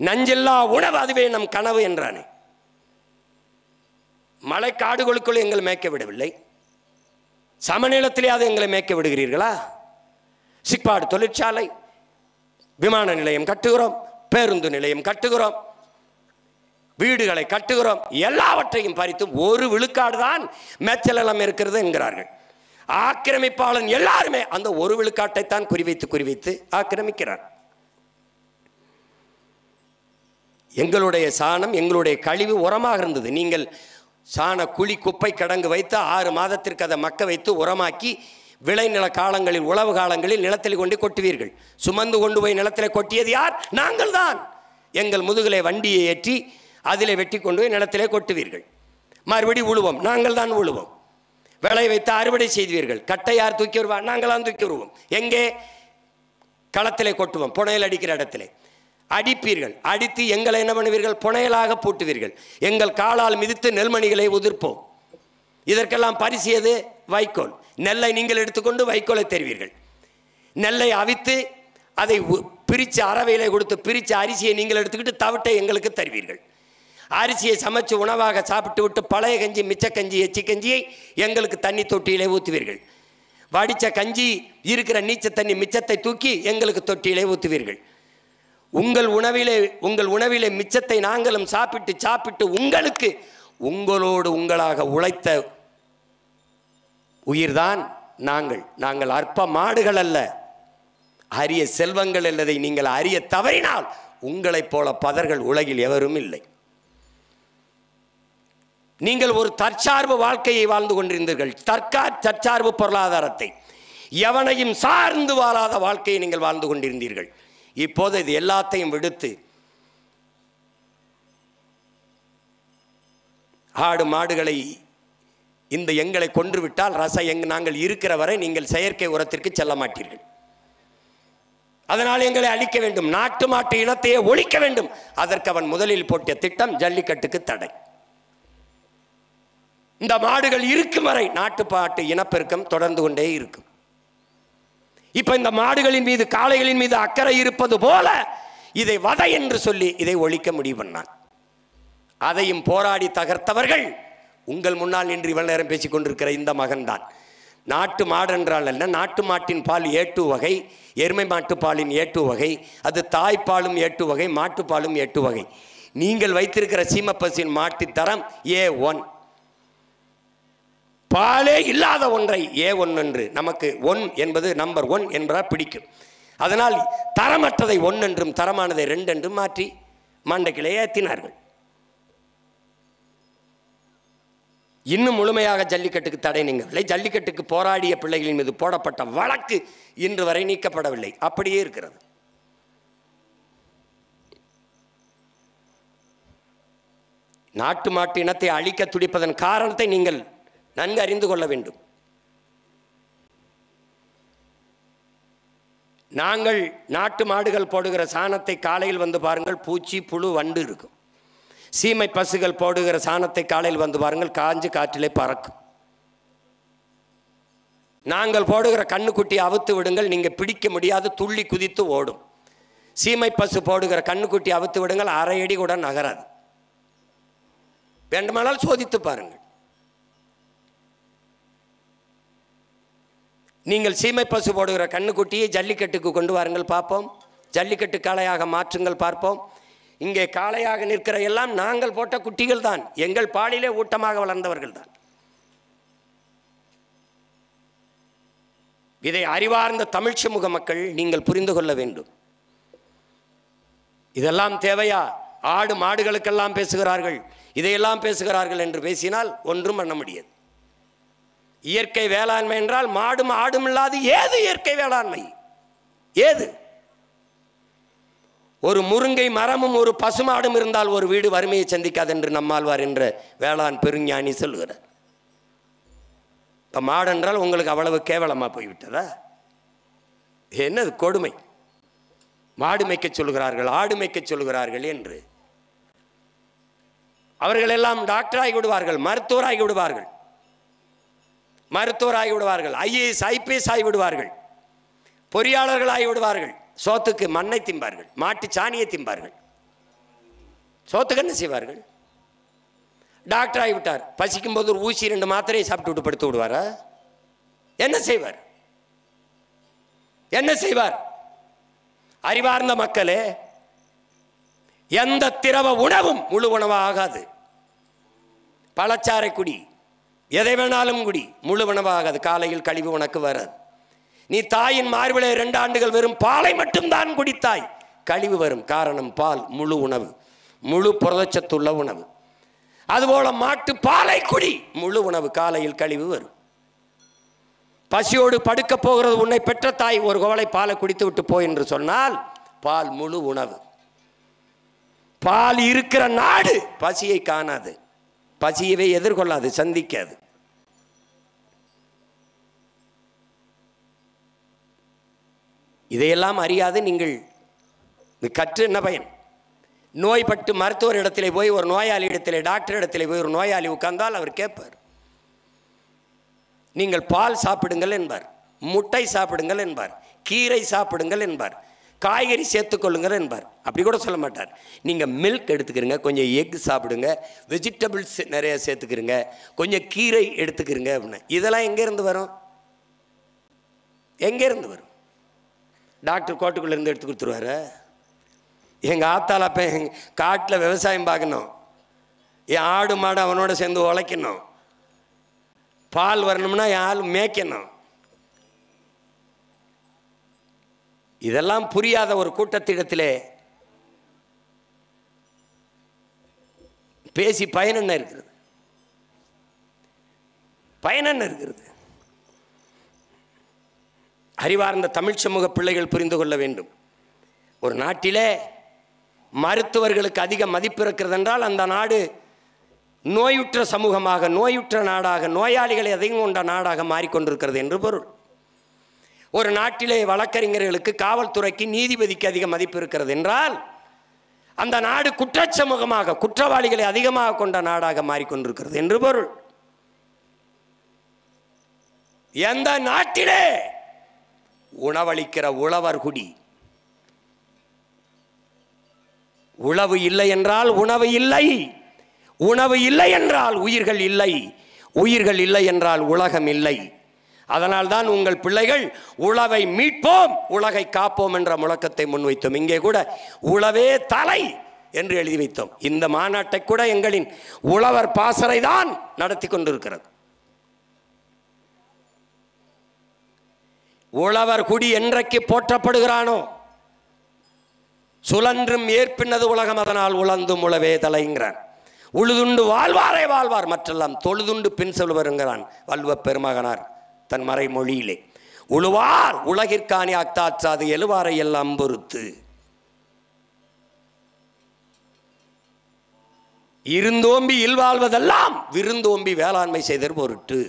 நஞ்சில்லா உணவு அதுவே நம் கனவு என்றானே. மலை காடுகளுக்குள் எங்களை மேய்க்க விடவில்லை, சமநிலத்திலே அது எங்களை மேய்க்க விடுகிறீர்களா? சிப்பாடு தொழிற்சாலை, விமான நிலையம் கட்டுகிறோம், பேருந்து நிலையம் கட்டுகிறோம், வீடுகளை கட்டுகிறோம், எல்லாவற்றையும் பறித்து ஒரு விழுக்காடு தான் மேச்சலம் இருக்கிறது என்கிறார்கள். ஆக்கிரமிப்பாளன் எல்லாருமே அந்த ஒரு விழுக்காட்டை தான் குறிவைத்து ஆக்கிரமிக்கிறார். எங்களுடைய சாணம், எங்களுடைய கழிவு உரமாக இருந்தது. நீங்கள் சாண குழி, குப்பை கிடங்கு வைத்து 6 மாதத்திற்கு அதை மக்க வைத்து உரமாக்கி விளைநில காலங்களில், உழவு காலங்களில் நிலத்தில் கொண்டு கொட்டுவீர்கள். சுமந்து கொண்டு போய் நிலத்தில் கொட்டியது யார்? நாங்கள் தான். எங்கள் முதுகிலே வண்டியை ஏற்றி அதிலே வெட்டி கொண்டு போய் நிலத்திலே கொட்டுவீர்கள். மறுபடி உழுவோம், நாங்கள் தான் உழுவோம். விளை வைத்து அறுவடை செய்வீர்கள். கட்டை யார் தூக்கி வருவார்? நாங்களாம் தூக்கி வருவோம். எங்கே? களத்திலே கொட்டுவோம், புனையல் அடிக்கிற இடத்திலே அடிப்பீர்கள். அடித்து எங்களை என்ன பண்ணுவீர்கள்? புனையலாக பூட்டுவீர்கள். எங்கள் காலால் மிதித்து நெல்மணிகளை உதிர்ப்போம். இதற்கெல்லாம் பரிசு எது? வைக்கோல். நெல்லை நீங்கள் எடுத்துக்கொண்டு வைக்கோலை தருவீர்கள். நெல்லை அவித்து அதை பிரித்து அரவையிலே கொடுத்து பிரித்து அரிசியை நீங்கள் எடுத்துக்கிட்டு தவிட்டை எங்களுக்கு தருவீர்கள். அரிசியை சமைச்சு உணவாக சாப்பிட்டு விட்டு பழைய கஞ்சி, மிச்ச கஞ்சி, எச்சி கஞ்சியை எங்களுக்கு தண்ணி தொட்டியிலே ஊற்றுவீர்கள். வடித்த கஞ்சி இருக்கிற நீச்ச தண்ணி மிச்சத்தை தூக்கி எங்களுக்கு தொட்டியிலே ஊற்றுவீர்கள். உங்கள் உணவிலே மிச்சத்தை நாங்களும் சாப்பிட்டு உங்களுக்கு, உங்களோடு உங்களாக உழைத்த உயிர்தான் நாங்கள் அற்ப மாடுகள் அல்ல, அரிய செல்வங்கள் அல்லதை நீங்கள் அறிய தவறினால் உங்களைப் போல பதர்கள் உலகில் எவரும் இல்லை. நீங்கள் ஒரு தற்சார்பு வாழ்க்கையை வாழ்ந்து கொண்டிருந்தீர்கள். தற்சார்பு பொருளாதாரத்தை, எவனையும் சார்ந்து வாழாத வாழ்க்கையை நீங்கள் வாழ்ந்து கொண்டிருந்தீர்கள். இப்போது இது எல்லாத்தையும் விடுத்து ஆடு மாடுகளை இந்த எங்களை கொன்றுவிட்டால் நாங்கள் இருக்கிற வரை நீங்கள் செயற்கை உரத்திற்கு செல்ல மாட்டீர்கள், அதனால் எங்களை அழிக்க வேண்டும், நாட்டு மாட்டு இனத்தையே ஒழிக்க வேண்டும். அதற்கு அவன் முதலில் போட்ட திட்டம் ஜல்லிக்கட்டுக்கு தடை. இந்த மாடுகள் இருக்கும் வரை நாட்டுப்பாட்டு இனப்பெருக்கம் தொடர்ந்து கொண்டே இருக்கும். இப்ப இந்த மாடுகளின் மீது காளைகளின் மீது அக்கறை இருப்பது போல இதை வதை என்று சொல்லி இதை ஒழிக்க முடிவு பண்ணான். அதையும் போராடி தகர்த்தவர்கள் உங்கள் முன்னால் இன்று இவ்வளவு நேரம் பேசிக் கொண்டிருக்கிற இந்த மகன்தான். நாட்டு மாடு என்றால் அல்ல, நாட்டு மாட்டின் பால் A2 வகை, எருமை மாட்டு பாலின் A2 வகை, அது தாய்ப்பாலும் A2 வகை, மாட்டுப்பாலும் A2 வகை. நீங்கள் வைத்திருக்கிற சீமப்பசின் மாட்டு தரம் A1. பாலே இல்லாத ஒன்றை A1 என்று, நமக்கு 1 என்பது நம்பர் 1 என்பதால் பிடிக்கும். அதனால் தரமற்றதை 1 என்றும் தரமானதை 2 என்றும் மாற்றி மண்டைக்கிலே ஏற்றினார்கள். இன்னும் முழுமையாக ஜல்லிக்கட்டுக்கு தடை நீங்கவில்லை. ஜல்லிக்கட்டுக்கு போராடிய பிள்ளைகளின் மீது போடப்பட்ட வழக்கு இன்று வரை நீக்கப்படவில்லை, அப்படியே இருக்கிறது. நாட்டு மாட்டு இனத்தை அழிக்க துடிப்பதன் காரணத்தை நீங்கள் நன்கு அறிந்து கொள்ள வேண்டும். நாங்கள் நாட்டு மாடுகள் போடுகிற சாணத்தை காலையில் வந்து பாருங்கள், பூச்சி புழு வண்டு இருக்கும். சீமை பசுகள் போடுகிற சாணத்தை காலையில் வந்து பாருங்கள், காஞ்சு காற்றிலே பறக்கும். நாங்கள் போடுகிற கண்ணுக்குட்டி அவுத்து விடுங்கள், நீங்கள் பிடிக்க முடியாது, துள்ளி குதித்து ஓடும். சீமை பசு போடுகிற கண்ணுக்குட்டி அவுத்து விடுங்கள், அரை அடி கூட நகராது. வேண்டுமானால் சோதித்து பாருங்கள். நீங்கள் சீமை பசு போடுகிற கண்ணுக்குட்டியை ஜல்லிக்கட்டுக்கு கொண்டு வாருங்கள் பார்ப்போம், ஜல்லிக்கட்டு காளையாக மாற்றுங்கள் பார்ப்போம். இங்கே காளையாக நிற்கிற எல்லாம் நாங்கள் போட்ட குட்டிகள் தான், எங்கள் பாலிலே ஊட்டமாக வளர்ந்தவர்கள் தான். இதை அறிவார்ந்த தமிழ் சமூக மக்கள் நீங்கள் புரிந்து கொள்ள வேண்டும். இதெல்லாம் தேவையா? ஆடு மாடுகளுக்கெல்லாம் பேசுகிறார்கள், இதையெல்லாம் பேசுகிறார்கள் என்று பேசினால் ஒன்றும் பண்ண முடியாது. இயற்கை வேளாண்மை என்றால் மாடும் ஆடும் இல்லாது ஏது இயற்கை வேளாண்மை? ஏது? ஒரு முருங்கை மரமும் ஒரு பசுமாடும் இருந்தால் ஒரு வீடு வறுமையை சந்திக்காது என்று நம்மாழ்வார் என்ற வேளாண் பெருஞானி சொல்லுகிறார். இப்போ மாடு என்றால் உங்களுக்கு அவ்வளவு கேவலமாக போய்விட்டதா? என்னது கொடுமை? மாடு மேய்க்க சொல்லுகிறார்கள், ஆடு மேய்க்க சொல்லுகிறார்கள் என்று. அவர்கள் எல்லாம் டாக்டராகி விடுவார்கள், மருத்துவராகி விடுவார்கள், மருத்துவராகி விடுவார்கள், IAS IPS ஆகி விடுவார்கள், பொறியாளர்கள் ஆகி விடுவார்கள். சோத்துக்கு மண்ணை திம்பார்கள், மாட்டு சாணியை திம்பார்கள். சோத்துக்கு என்ன செய்வார்கள்? டாக்டர் ஆகிவிட்டார், பசிக்கும் போது ஒரு ஊசி 2 மாத்திரையை சாப்பிட்டு விட்டு படுத்து விடுவாரா? என்ன செய்வார்? என்ன செய்வார்? அறிவார்ந்த மக்களே, எந்த திரவ உணவும் முழு உணவாக ஆகாது. பழச்சாறை குடி, எதை வேணாலும் குடி, முழு உணவாகாது. காலையில் கழிவு உனக்கு வராது. நீ தாயின் மார்பிலே 2 ஆண்டுகள் வெறும் பாலை மட்டும்தான் குடித்தாய், கழிவு வரும். காரணம் பால் முழு உணவு, முழு புரதச்சத்துள்ள உணவு. அதுபோல மாட்டு பாலை குடி, முழு உணவு, காலையில் கழிவு வரும். பசியோடு படுக்க போகிறது உன்னை பெற்ற தாய், ஒரு கோவலை பாலை குடித்து விட்டு போய் என்று சொன்னால் பால் முழு உணவு. பால் இருக்கிற நாடு பசியை காணாது, பசியவே எதிர்கொள்ளாது, சந்திக்காது. இதையெல்லாம் அறியாது நீங்கள் கற்று என்ன பயன்? நோய்பட்டு மருத்துவர் இடத்திலே போய், ஒரு நோயாளி இடத்திலே, டாக்டர் இடத்திலே போய் ஒரு நோயாளி உட்கார்ந்தால் அவர் கேட்பார், நீங்கள் பால் சாப்பிடுங்கள் என்பார், முட்டை சாப்பிடுங்கள் என்பார், கீரை சாப்பிடுங்கள் என்பார், காய்கறி சேர்த்துக்கொள்ளுங்கள் என்பார். அப்படி கூட சொல்ல மாட்டார். நீங்கள் மில்க் எடுத்துக்கிறங்க, கொஞ்சம் எக் சாப்பிடுங்க, வெஜிடபிள்ஸ் நிறைய சேர்த்துக்கிறங்க, கொஞ்சம் கீரை எடுத்துக்கிறங்க அப்படின்னு. இதெல்லாம் எங்கேருந்து வரும்? எங்கேருந்து வரும்? டாக்டர் கோட்டுக்குள்ளேருந்து எடுத்து கொடுத்துருவாரு. எங்கள் ஆத்தால அப்போ காட்டில் விவசாயம் பார்க்கணும், என் ஆடு மாடு அவனோட சேர்ந்து உழைக்கணும், பால் வரணும்னா என் ஆள் மேய்க்கணும். இதெல்லாம் புரியாத ஒரு கூட்டத்திடத்திலே பேசி பயன் என்ன இருக்கிறது? பயன் என்ன இருக்கிறது? அறிவார்ந்த தமிழ் சமூக பிள்ளைகள் புரிந்து கொள்ள வேண்டும். ஒரு நாட்டிலே மருத்துவர்களுக்கு அதிக மதிப்பு இருக்கிறது என்றால் அந்த நாடு நோயுற்ற சமூகமாக, நோயுற்ற நாடாக, நோயாளிகளை அதிகம் கொண்ட நாடாக மாறிக்கொண்டிருக்கிறது என்று பொருள். ஒரு நாட்டிலே வழக்கறிஞர்களுக்கு, காவல்துறைக்கு, நீதிபதிக்கு அதிக மதிப்பு இருக்கிறது என்றால் அந்த நாடு குற்றச்சமூகமாக, குற்றவாளிகளை அதிகமாக கொண்ட நாடாக மாறிக்கொண்டிருக்கிறது என்று பொருள். எந்த நாட்டிலே உணவளிக்கிற உழவர் குடி, உழவு இல்லை என்றால் உணவு இல்லை, உணவு இல்லை என்றால் உயிர்கள் இல்லை, உயிர்கள் இல்லை என்றால் உலகம் இல்லை. அதனால்தான் உங்கள் பிள்ளைகள் உழவை மீட்போம், உலகை காப்போம் என்ற முழக்கத்தை முன்வைத்தோம். இங்கே கூட உழவே தலை என்று எழுதி வைத்தோம். இந்த மாநாட்டை கூட எங்களின் உழவர் பாசறை தான் நடத்தி கொண்டிருக்கிறது. உழவர் குடி என்றைக்கு போற்றப்படுகிறானோ, சுழன்றும் ஏற்பின்னது உலகம், அதனால் உழந்தும் உழவே தலைங்கிறான். உழுதுண்டு வாழ்வாரே வாழ்வார், மற்றெல்லாம் தொழுதுண்டு பின் செல்வருங்கிறான் வள்ளுவ பெருமகனார் தன் மறைமொழியிலே. உழுவார் உலகிற்காணி அக்தாற்றாது எழுவாரை எல்லாம் பொறுத்து. இருந்தோம்பி இல்வாழ்வதெல்லாம் விருந்தோம்பி வேளாண்மை செய்தற் பொருட்டு.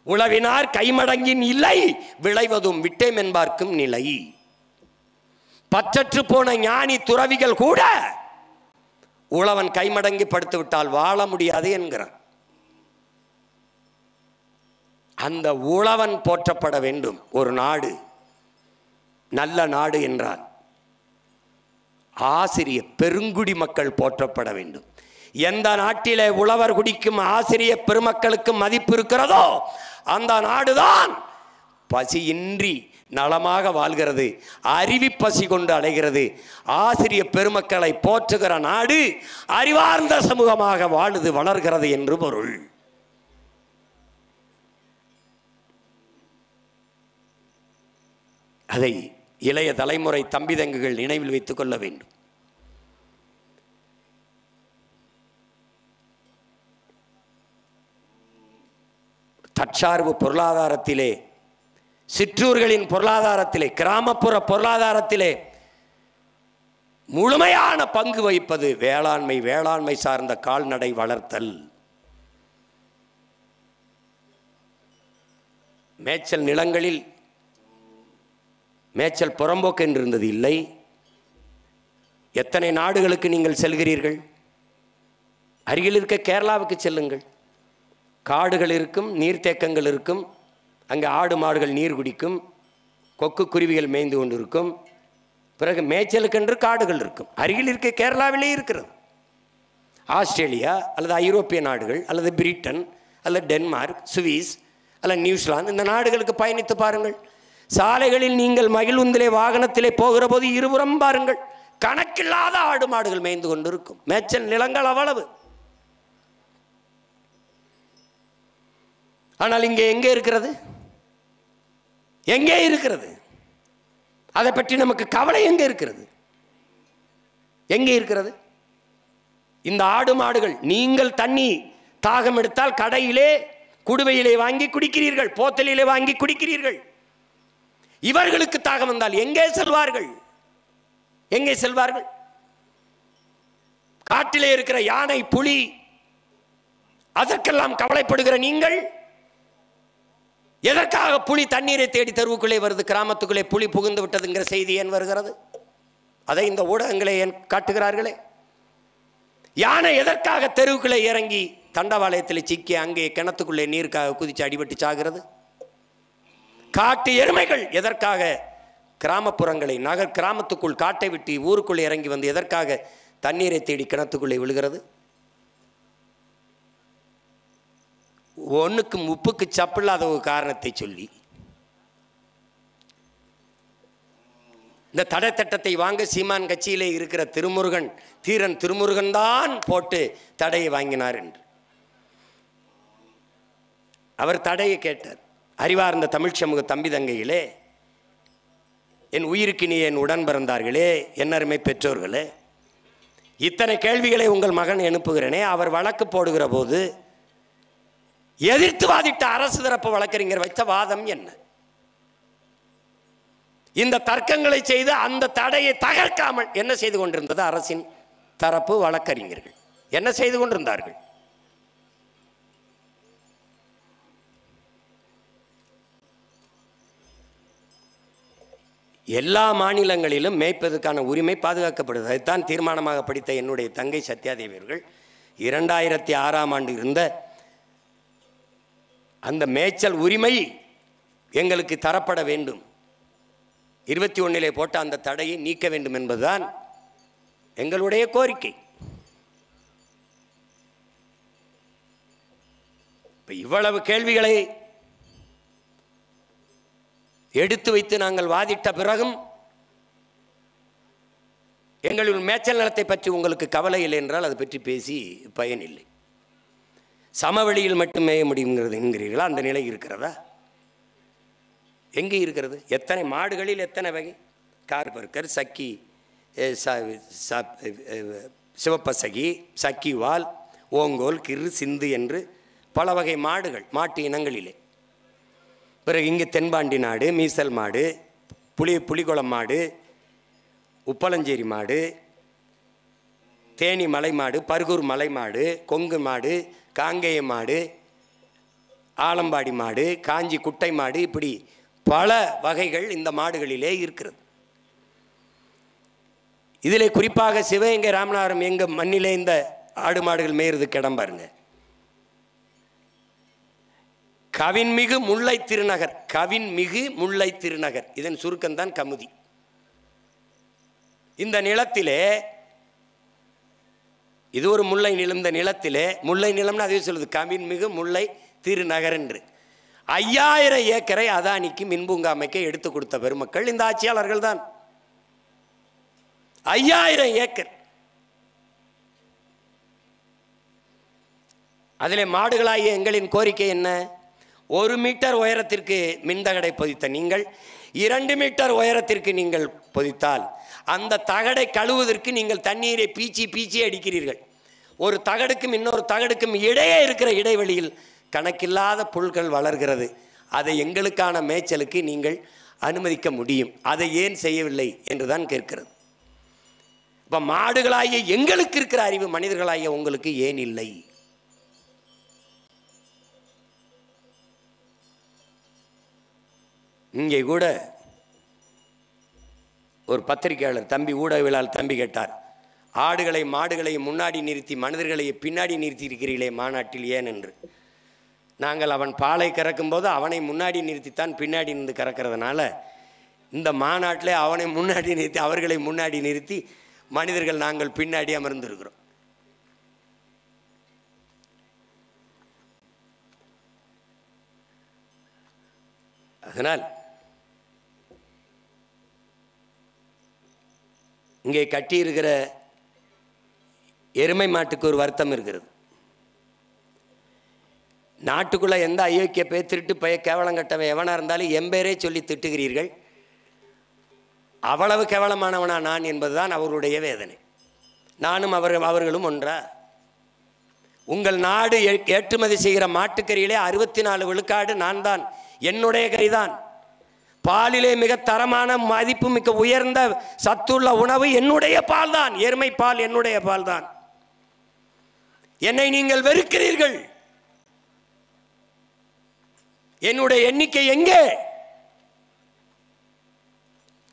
உழவினார் கைமடங்கின் இல்லை, விளைவதும் விட்டேம் என்பார்க்கும் நிலை. பற்றற்று போன ஞானி துறவிகள் கூட உழவன் கைமடங்கி படுத்து விட்டால் வாழ முடியாது என்கிறான். அந்த உழவன் போற்றப்பட வேண்டும். ஒரு நாடு நல்ல நாடு என்றால் ஆசிரிய பெருங்குடி மக்கள் போற்றப்பட வேண்டும். எந்த நாட்டிலே உழவர் குடிக்கும் ஆசிரிய பெருமக்களுக்கு மதிப்பு இருக்கிறதோ அந்த நாடுதான் பசியின்றி நலமாக வாழ்கிறது, அறிவி பசி கொண்டு அடைகிறது. ஆசிரிய பெருமக்களை போற்றுகிற நாடு அறிவார்ந்த சமூகமாக வாழுது, வளர்கிறது என்று பொருள். அதை இளைய தலைமுறை தம்பிதங்குகள் நினைவில் வைத்துக் கொள்ள வேண்டும். தற்சார்பு பொருளாதாரத்திலே, சிற்றூர்களின் பொருளாதாரத்திலே, கிராமப்புற பொருளாதாரத்திலே முழுமையான பங்கு வகிப்பது வேளாண்மை. வேளாண்மை சார்ந்த கால்நடை வளர்த்தல். மேய்ச்சல் நிலங்களில் மேய்ச்சல் புறம்போக்கு என்று இருந்தது இல்லை. எத்தனை நாடுகளுக்கு நீங்கள் செல்கிறீர்கள்? அருகில் இருக்க கேரளாவுக்கு செல்லுங்கள். காடுகள் இருக்கும், நீர்த்தேக்கங்கள் இருக்கும். அங்கே ஆடு மாடுகள் நீர் குடிக்கும், கொக்கு குருவிகள் மேய்ந்து கொண்டு இருக்கும். பிறகு மேய்ச்சலுக்கென்று காடுகள் இருக்கும். அருகில் இருக்க கேரளாவிலே இருக்கிறது. ஆஸ்திரேலியா அல்லது ஐரோப்பிய நாடுகள் அல்லது பிரிட்டன் அல்லது டென்மார்க், சுவிஸ் அல்லது நியூசிலாந்து, இந்த நாடுகளுக்கு பயணித்து பாருங்கள். சாலைகளில் நீங்கள் மகிழுந்திலே வாகனத்திலே போகிற போது இருபுறம் பாருங்கள், கணக்கில்லாத ஆடு மாடுகள் மேய்ந்து கொண்டு இருக்கும். மேய்ச்சல் நிலங்கள் அவ்வளவு. ஆனால் இங்கே எங்கே இருக்கிறது? எங்கே இருக்கிறது? அதை பற்றி நமக்கு கவலை எங்கே இருக்கிறது? எங்கே இருக்கிறது? இந்த ஆடு மாடுகள், நீங்கள் தண்ணி தாகம் எடுத்தால் கடையிலே குடுவையிலே வாங்கி குடிக்கிறீர்கள், போத்தலிலே வாங்கி குடிக்கிறீர்கள். இவர்களுக்கு தாகம் வந்தால் எங்கே செல்வார்கள்? எங்கே செல்வார்கள்? காட்டிலே இருக்கிற யானை, புலி, அதற்கெல்லாம் கவலைப்படுகிற நீங்கள் எதற்காக புலி தண்ணீரை தேடி தெருவுக்குள்ளே வருது? கிராமத்துக்குள்ளே புலி புகுந்து விட்டதுங்கிற செய்தி ஏன் வருகிறது? அதை இந்த ஊடகங்களே ஏன் காட்டுகிறார்களே? யானை எதற்காக தெருவுக்குள்ளே இறங்கி தண்டவாளயத்தில் சிக்கி அங்கே கிணத்துக்குள்ளே நீருக்காக குதித்து அடிபட்டு சாகிறது? காட்டு எருமைகள் எதற்காக கிராமப்புறங்களை, நகர் கிராமத்துக்குள் காட்டை விட்டு ஊருக்குள்ளே இறங்கி வந்து எதற்காக தண்ணீரை தேடி கிணத்துக்குள்ளே விழுகிறது? ஒன்றுக்கு முப்புக்கு சப்பில்லாத ஒரு காரணத்தை சொல்லி இந்த தடை திட்டத்தை வாங்க சீமான் கட்சியிலே இருக்கிற திருமுருகன், தீரன் திருமுருகன் தான் போட்டு தடையை வாங்கினார் என்று அவர் தடையை கேட்டார். அறிவார்ந்த தமிழ் சமூக தம்பி தங்கைகளே, என் உயிருக்கு என் உடன் பிறந்தார்களே, என் அருமை பெற்றோர்களே, இத்தனை கேள்விகளை உங்கள் மகன் எழுப்புகிறேனே. அவர் வழக்கு போடுகிற போது எதிர்த்து வாதிட்ட அரசு தரப்பு வழக்கறிஞர் வைத்த வாதம் என்ன? இந்த தர்க்கங்களை செய்து அந்த தடையை தகர்க்காமல் என்ன செய்து கொண்டிருந்தது அரசின் தரப்பு வழக்கறிஞர்கள்? என்ன செய்து கொண்டிருந்தார்கள்? எல்லா மாநிலங்களிலும் மேய்ப்பதற்கான உரிமை பாதுகாக்கப்படுது. அதுதான் தீர்மானமாக படித்த என்னுடைய தங்கை சத்யாதேவி அவர்கள் 2006ஆம் ஆண்டு இருந்த அந்த மேய்ச்சல் உரிமை எங்களுக்கு தரப்பட வேண்டும், 21 போட்ட அந்த தடையை நீக்க வேண்டும் என்பதுதான் எங்களுடைய கோரிக்கை. இப்போ இவ்வளவு கேள்விகளை எடுத்து வைத்து நாங்கள் வாதிட்ட பிறகும் எங்களின் மேய்ச்சல் நிலத்தை பற்றி உங்களுக்கு கவலை இல்லை என்றால் அதை பற்றி பேசி பயனில்லை. சமவெளியில் மட்டும் மேய முடியுங்கிறது என்கிறீர்களா? அந்த நிலை இருக்கிறதா? எங்கே இருக்கிறது? எத்தனை மாடுகளில் எத்தனை வகை? கார்பர்கர், சக்கி, சிவப்பசகி, சக்கிவால், ஓங்கோல், கிரு, சிந்து என்று பல வகை மாடுகள் மாட்டு இனங்களிலே. பிறகு இங்கே தென்பாண்டி நாடு, மீசல் மாடு, புலிகுளம் மாடு, உப்பளஞ்சேரி மாடு, தேனி மலை மாடு, பர்கூர் மலை மாடு, கொங்கு மாடு, காங்கேய மாடு, ஆலம்பாடி மாடு, காஞ்சி குட்டை மாடு, இப்படி பல வகைகள் இந்த மாடுகளிலே இருக்கிறது. இதிலே குறிப்பாக சிவகங்கை ராமநாதபுரம் எங்கள் மண்ணிலே இந்த ஆடு மாடுகள் மேயறதுக்கு இடம் பாருங்க. கவின்மிகு முல்லை திருநகர், கவின்மிகு முல்லை திருநகர், இதன் சுருக்கம்தான் கமுதி. இந்த நிலத்திலே இது ஒரு முல்லை நிலம். இந்த நிலத்திலே முல்லை நிலம்னு அதுவே சொல்லுது, கவின்மிகு முல்லை திருநகர் என்று 5000 ஏக்கரை அதானிக்கு மின்பூங்கா அமைக்க எடுத்து கொடுத்த பெருமக்கள் இந்த ஆட்சியாளர்கள் தான். 5000 ஏக்கர். அதிலே மாடுகளாகிய எங்களின் கோரிக்கை என்ன? 1 மீட்டர் உயரத்திற்கு மின்தகடை பொதித்த நீங்கள் 2 மீட்டர் உயரத்திற்கு நீங்கள் பொதித்தால் அந்த தகடை கழுவுவதற்கு நீங்கள் தண்ணீரை பீச்சி பீச்சி அடிக்கிறீர்கள். ஒரு தகடுக்கும் இன்னொரு தகடுக்கும் இடையே இருக்கிற இடைவெளியில் கணக்கில்லாத புல்கள் வளர்கிறது. அதை எங்களுக்கான மேய்ச்சலுக்கு நீங்கள் அனுமதிக்க முடியும். அதை ஏன் செய்யவில்லை என்றுதான் கேட்கிறது. இப்போ மாடுகளாகிய எங்களுக்கு இருக்கிற அறிவு மனிதர்களாகிய உங்களுக்கு ஏன் இல்லை? இங்கே கூட ஒரு பத்திரிகையாளர் தம்பி, ஊடகவியலாளர் தம்பி கேட்டார், ஆடுகளை மாடுகளை முன்னாடி நிறுத்தி மனிதர்களை பின்னாடி நிறுத்தி இருக்கிறீர்களே மாநாட்டில் ஏன் என்று. நாங்கள் அவன் பாலை கறக்கும்போது அவனை முன்னாடி நிறுத்தித்தான் பின்னாடி நின்று கறக்கிறதுனால இந்த மாநாட்டில் அவனை முன்னாடி நிறுத்தி அவர்களை முன்னாடி நிறுத்தி மனிதர்கள் நாங்கள் பின்னாடி அமர்ந்திருக்கிறோம். அதனால் இங்கே கட்டியிருக்கிற எருமை மாட்டுக்கு ஒரு வருத்தம் இருக்கிறது. நாட்டுக்குள்ளே எந்த அயோக்கிய பேர் திருட்டு பய கேவலம் கட்டவன் எவனாக இருந்தாலும் எம்பேரே சொல்லி திட்டுகிறீர்கள். அவ்வளவு கேவலமானவனா நான் என்பதுதான் அவர்களுடைய வேதனை. நானும் அவர்களும் ஒன்றா? உங்கள் நாடு ஏற்றுமதி செய்கிற மாட்டுக்கறியிலே 64 விழுக்காடு நான் தான், என்னுடைய கறிதான். பாலிலே மிக தரமான மதிப்பு மிக்க உயர்ந்த சத்துள்ள உணவு என்னுடைய பால் தான், எருமை பால் என்னுடைய பால் தான். என்னை நீங்கள் வெறுக்கிறீர்கள். என்னுடைய எண்ணிக்கை எங்கே?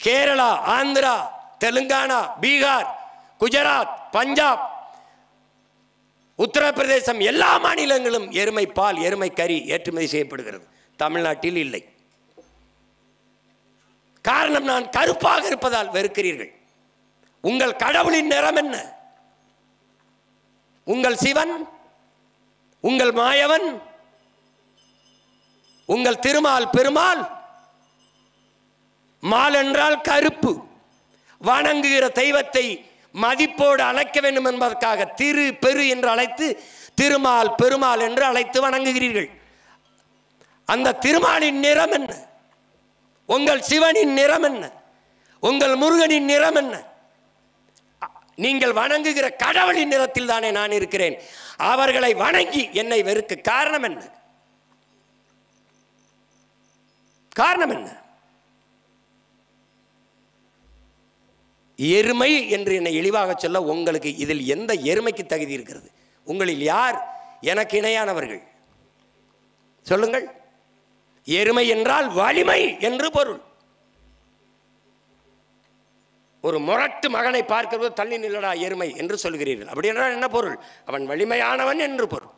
கேரளா, ஆந்திரா, தெலுங்கானா, பீகார், குஜராத், பஞ்சாப், உத்தரப்பிரதேசம் எல்லா மாநிலங்களும் எருமை பால் எருமை கறி ஏற்றுமதி செய்யப்படுகிறது. தமிழ்நாட்டில் இல்லை. காரணம் நான் கருப்பாக இருப்பதால் வெறுக்கிறீர்கள். உங்கள் கடவுளின் நிறம் என்ன? உங்கள் சிவன், உங்கள் மாயவன், உங்கள் திருமால் பெருமாள். மால் என்றால் கருப்பு. வணங்குகிற தெய்வத்தை மதிப்போடு அழைக்க வேண்டும் என்பதற்காக திரு பெரு என்று அழைத்து திருமால் பெருமாள் என்று அழைத்து வணங்குகிறீர்கள். அந்த திருமாலின் நிறம் என்ன? உங்கள் சிவனின் நிறம் என்ன? உங்கள் முருகனின் நிறம் என்ன? நீங்கள் வணங்குகிற கடவுளின் நிறத்தில் தானே நான் இருக்கிறேன். அவர்களை வணங்கி என்னை வெறுக்க காரணம் என்ன? காரணம் என்ன? எருமை என்று என்னை இழிவாக சொல்ல உங்களுக்கு இதில் எந்த எருமைக்கு தகுதி இருக்கிறது? உங்களில் யார் எனக்கு இணையானவர்கள் சொல்லுங்கள். எருமை என்றால் வலிமை என்று பொருள். ஒரு முரட்டு மகனை பார்க்கிறது தள்ளி நில்லடா எருமை என்று சொல்கிறீர்கள். அப்படி என்றால் என்ன பொருள்? அவன் வலிமையானவன் என்று பொருள்.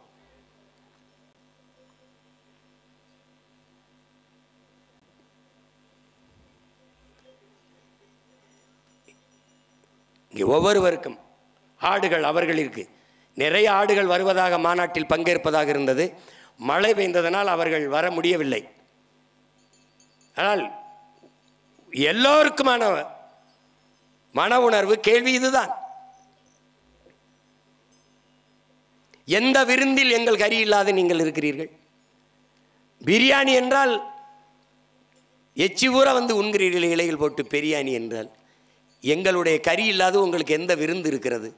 இங்கே ஒவ்வொருவருக்கும் ஆடுகள் அவர்களிற்கு நிறைய ஆடுகள் வருவதாக மாநாட்டில் பங்கேற்பதாக இருந்தது. மழை பெய்ததனால் அவர்கள் வர முடியவில்லை. ஆனால் எல்லோருக்குமான மன உணர்வு கேள்வி இதுதான். எந்த விருந்தில் எங்கள் கறி இல்லாத நீங்கள் இருக்கிறீர்கள்? பிரியாணி என்றால் எச்சி ஊற வந்து உண்கிறீர்கள் இலைகள் போட்டு. பிரியாணி என்றால் எங்களுடைய கறி இல்லாத உங்களுக்கு எந்த விருந்து இருக்கிறது?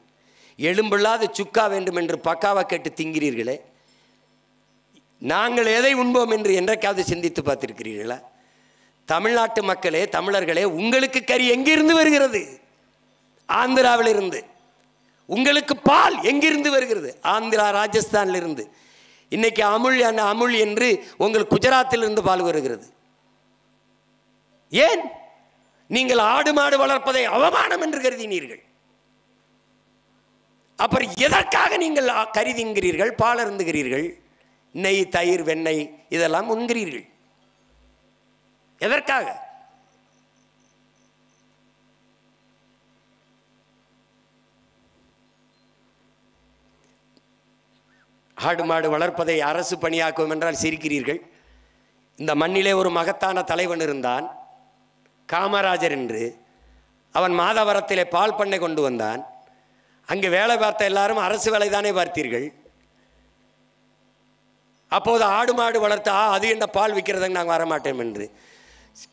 எலும்பில்லாத சுக்கா வேண்டும் என்று பக்காவா கேட்டு திங்கிறீர்களே. நாங்கள் எதை உண்போம் என்று என்றைக்காவது சிந்தித்து பார்த்திருக்கிறீர்களா? தமிழ்நாட்டு மக்களே, தமிழர்களே, உங்களுக்கு கறி எங்கிருந்து வருகிறது? ஆந்திராவில் இருந்து. உங்களுக்கு பால் எங்கிருந்து வருகிறது? ஆந்திரா, ராஜஸ்தானில் இருந்து. இன்னைக்கு அமுல் என்று உங்களுக்கு குஜராத்தில் இருந்து பால் வருகிறது. ஏன்? நீங்கள் ஆடு மாடு வளர்ப்பதை அவமானம் என்று கருதினீர்கள். அப்புறம் எதற்காக நீங்கள் கருதுகிறீர்கள்? பால் அருந்துகிறீர்கள், நெய், தயிர், வெண்ணெய் இதெல்லாம் உண்கிறீர்கள். எதற்காக? ஆடு மாடு வளர்ப்பதை அரசு பணியாக்கும் என்றால் சிரிக்கிறீர்கள். இந்த மண்ணிலே ஒரு மகத்தான தலைவன் இருந்தான், காமராஜர் என்று. அவன் மாதவரத்திலே பால் பண்ணை கொண்டு வந்தான். அங்கே வேலை பார்த்த எல்லாரும் அரசு வேலை தானே பார்த்தீர்கள். அப்போது ஆடு மாடு வளர்த்தா அது என்ன பால் விற்கிறதுக்கு நாங்கள் வரமாட்டோம் என்று.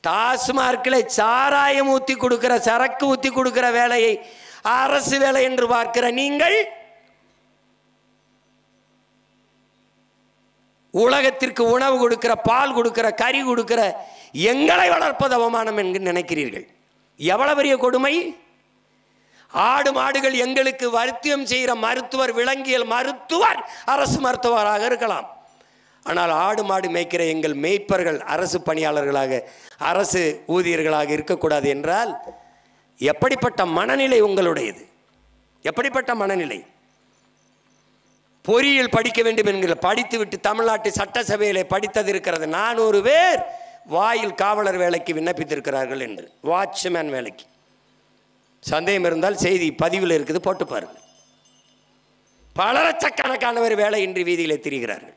டாஸ்மார்க்கில் சாராயம் ஊற்றி கொடுக்கிற, சரக்கு ஊற்றி கொடுக்கிற வேலையை அரசு வேலை என்று பார்க்கிற நீங்கள் உலகத்திற்கு உணவு கொடுக்கிற, பால் கொடுக்கிற, கறி கொடுக்கிற எங்களை வளர்ப்பது அவமானம் என்று நினைக்கிறீர்கள். எவ்வளவு பெரிய கொடுமை! ஆடு மாடுகள் எங்களுக்கு வைத்தியம் செய்கிற மருத்துவர், விலங்கியல் மருத்துவர் அரசு மருத்துவராக இருக்கலாம். ஆனால் ஆடு மாடு மேய்க்கிற எங்கள் மேய்ப்பர்கள் அரசு பணியாளர்களாக, அரசு ஊழியர்களாக இருக்கக்கூடாது என்றால் எப்படிப்பட்ட மனநிலை உங்களுடையது? எப்படிப்பட்ட மனநிலை? பொறியியல் படிக்க வேண்டும் என்கிற, படித்துவிட்டு தமிழ்நாட்டு சட்டசபையிலே படித்தது இருக்கிறது. 400 பேர் வாயில் காவலர் வேலைக்கு விண்ணப்பித்திருக்கிறார்கள் என்று, வாட்ச்மேன் வேலைக்கு. சந்தேகம் இருந்தால் செய்தி பதிவில் இருக்குது, போட்டு பாருங்கள். பல லட்சக்கணக்கானவர் வேலையின்றி வீதியிலே திரிகிறார்கள்.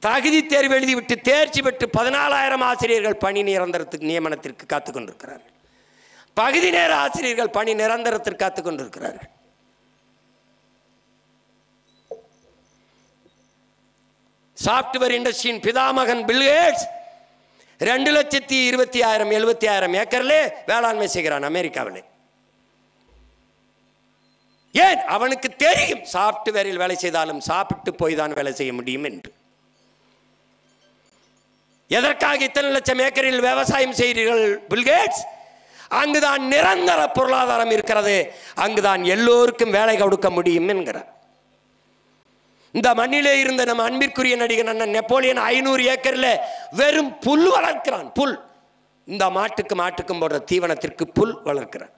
தகுதி தேர்வு எழுதிவிட்டு தேர்ச்சி பெற்று 14,000 ஆசிரியர்கள் பணி நிரந்தரத்துக்கு நியமனத்திற்கு காத்துக் கொண்டிருக்கிறார்கள். பகுதி நேர ஆசிரியர்கள் பணி நிரந்தரத்திற்கு காத்துக் கொண்டிருக்கிறார்கள். சாப்ட்வேர் இண்டஸ்ட்ரியின் பிதாமகன் பில் கேட்ஸ் 2,20,000 ஏக்கர்லே வேளாண்மை செய்கிறான் அமெரிக்காவில். ஏன்? அவனுக்கு தெரியும் சாப்ட்வேரில் வேலை செய்தாலும் சாப்பிட்டு போய் தான் வேலை செய்ய முடியும் என்று. எதற்காக இத்தனை லட்சம் ஏக்கரில் விவசாயம் செய்கிறீர்கள் பில் கேட்ஸ்? அங்குதான் நிரந்தர பொருளாதாரம் இருக்கிறது, அங்குதான் எல்லோருக்கும் வேலை கொடுக்க முடியும் என்கிறார். இந்த மண்ணிலே இருந்த நம்ம அன்பிற்குரிய நடிகர் அண்ணன் நெப்போலியன் 500 ஏக்கரில் வெறும் புல் வளர்க்கிறான். புல், இந்த மாட்டுக்கும் போடுற தீவனத்திற்கு புல் வளர்க்கிறான்.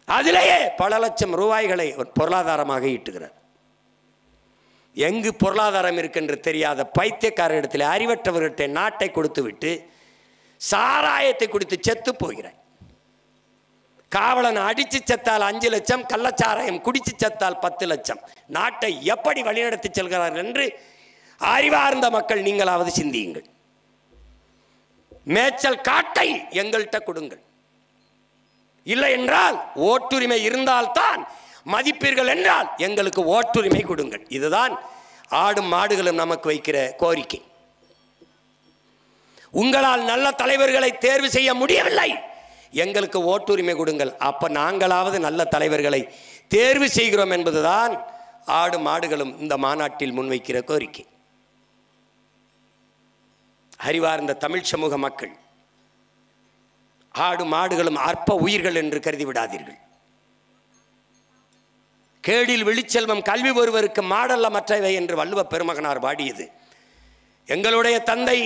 அதிலேயே பல லட்சம் ரூபாய்களை பொருளாதாரமாக ஈட்டுகிறார். எங்கு பொருளாதாரம் இருக்கென்று தெரியாத பைத்தியக்கார இடத்துல, அறிவற்றவர்கிட்ட நாட்டை கொடுத்து விட்டு சாராயத்தை குடித்து செத்து போகிறார். காவலன் அடிச்சு செத்தால் 5 லட்சம், கள்ளச்சாராயம் குடிச்சு செத்தால் 10 லட்சம். நாட்டை எப்படி வழிநடத்தி செல்கிறார்கள் என்று அறிவார்ந்த மக்கள் நீங்களாவது சிந்தியுங்கள். மேய்ச்சல் காட்டை எங்கள்கிட்ட கொடுங்கள். இல்லை என்றால், ஓட்டுரிமை இருந்தால்தான் மதிப்பீர்கள் என்றால் எங்களுக்கு ஓட்டுரிமை கொடுங்கள். இதுதான் ஆடும் மாடுகளும் நமக்கு வைக்கிற கோரிக்கை. உங்களால் நல்ல தலைவர்களை தேர்வு செய்ய முடியவில்லை, எங்களுக்கு ஓட்டுரிமை கொடுங்கள். அப்ப நாங்களாவது நல்ல தலைவர்களை தேர்வு செய்கிறோம் என்பதுதான் ஆடு மாடுகளும் இந்த மாநாட்டில் முன்வைக்கிற கோரிக்கை. அறிவார்ந்த தமிழ் சமூக மக்கள், ஆடு மாடுகளும் அற்ப உயிர்கள் என்று கருதி விடாதீர்கள். கேடில் விழிச்செல்வம் கல்வி ஒருவருக்கு மாடல்ல மற்றவை என்று வள்ளுவ பெருமகனார் பாடியது. எங்களுடைய தந்தை,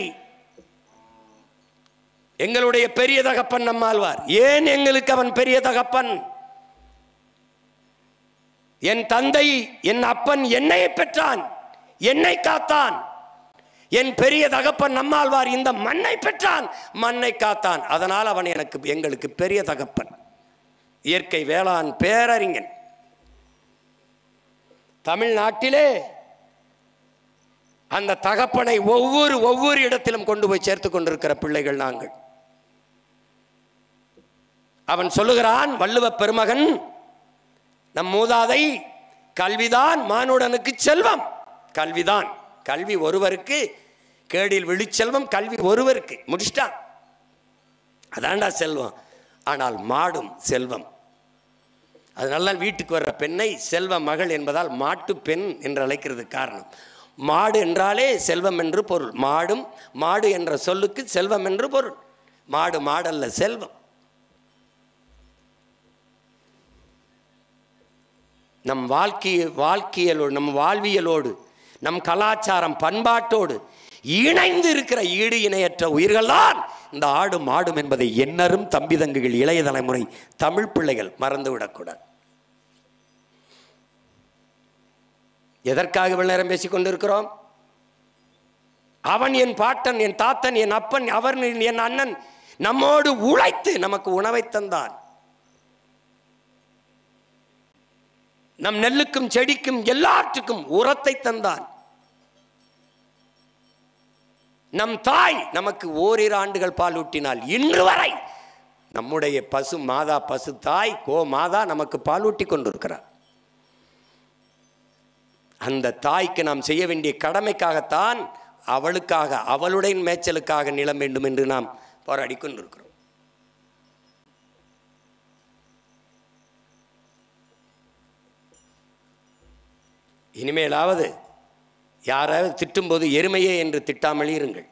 எங்களுடைய பெரிய தகப்பன் நம்மாழ்வார். ஏன் எங்களுக்கு அவன் பெரிய தகப்பன்? என் தந்தை, என் அப்பன் என்னை பெற்றான், என்னை காத்தான். என் பெரிய தகப்பன் நம்மாழ்வார் இந்த மண்ணை பெற்றான், மண்ணை காத்தான். அதனால் அவன் எங்களுக்கு பெரிய தகப்பன். இயற்கை வேளாண் பேரறிஞன். தமிழ்நாட்டிலே அந்த தகப்பனை ஒவ்வொரு இடத்திலும் கொண்டு போய் சேர்த்து கொண்டிருக்கிற பிள்ளைகள் நாங்கள். அவன் சொல்லுகிறான், வள்ளுவ பெருமகன், நம் மூதாதை, கல்விதான் மானுடனுக்கு செல்வம். கல்விதான், கல்வி ஒருவருக்கு, கேடில் விழிச்செல்வம் கல்வி ஒருவருக்கு. முடிச்சிட்டான், அதான்டா செல்வம். ஆனால் மாடும் செல்வம். அதனால வீட்டுக்கு வர்ற பெண்ணை செல்வ மகள் என்பதால் மாட்டு பெண் என்று அழைக்கிறது காரணம். மாடு என்றாலே செல்வம் என்று பொருள். மாடு என்ற சொல்லுக்கு செல்வம் என்று பொருள். மாடு மாடல்ல, செல்வம். நம் வாழ்க்கையலோடு, நம் வாழ்வியலோடு, நம் கலாச்சாரம் பண்பாட்டோடு இணைந்து இருக்கிற ஈடு இணையற்ற உயிர்கள் தான் இந்த ஆடு மாடும் என்பதை எண்ணரும் தம்பி தங்குகள், இளைய தலைமுறை தமிழ் பிள்ளைகள் மறந்துவிடக்கூடாது. எதற்காக இவ்வளவு நேரம் பேசிக் கொண்டிருக்கிறோம்? அவன் என் பாட்டன், என் தாத்தன், என் அப்பன், அவர் என் அண்ணன் நம்மோடு உழைத்து நமக்கு உணவை தந்தான். நம் நெல்லுக்கும் செடிக்கும் எல்லாற்றுக்கும் உரத்தை தந்தான். நம் தாய் நமக்கு ஓரிரு ஆண்டுகள் பால் ஊட்டினால் இன்று வரை நம்முடைய பசு மாதா, பசு தாய் கோ மாதா நமக்கு பால் ஊட்டி கொண்டிருக்கிறார். அந்த தாய்க்கு நாம் செய்ய வேண்டிய கடமைக்காகத்தான், அவளுக்காக, அவளுடைய மேய்ச்சலுக்காக நிலம் வேண்டும் என்று நாம் போராடி கொண்டிருக்கிறோம். இனிமேலாவது யாராவது திட்டும்போது எருமையே என்று திட்டாமல் இருங்கள்.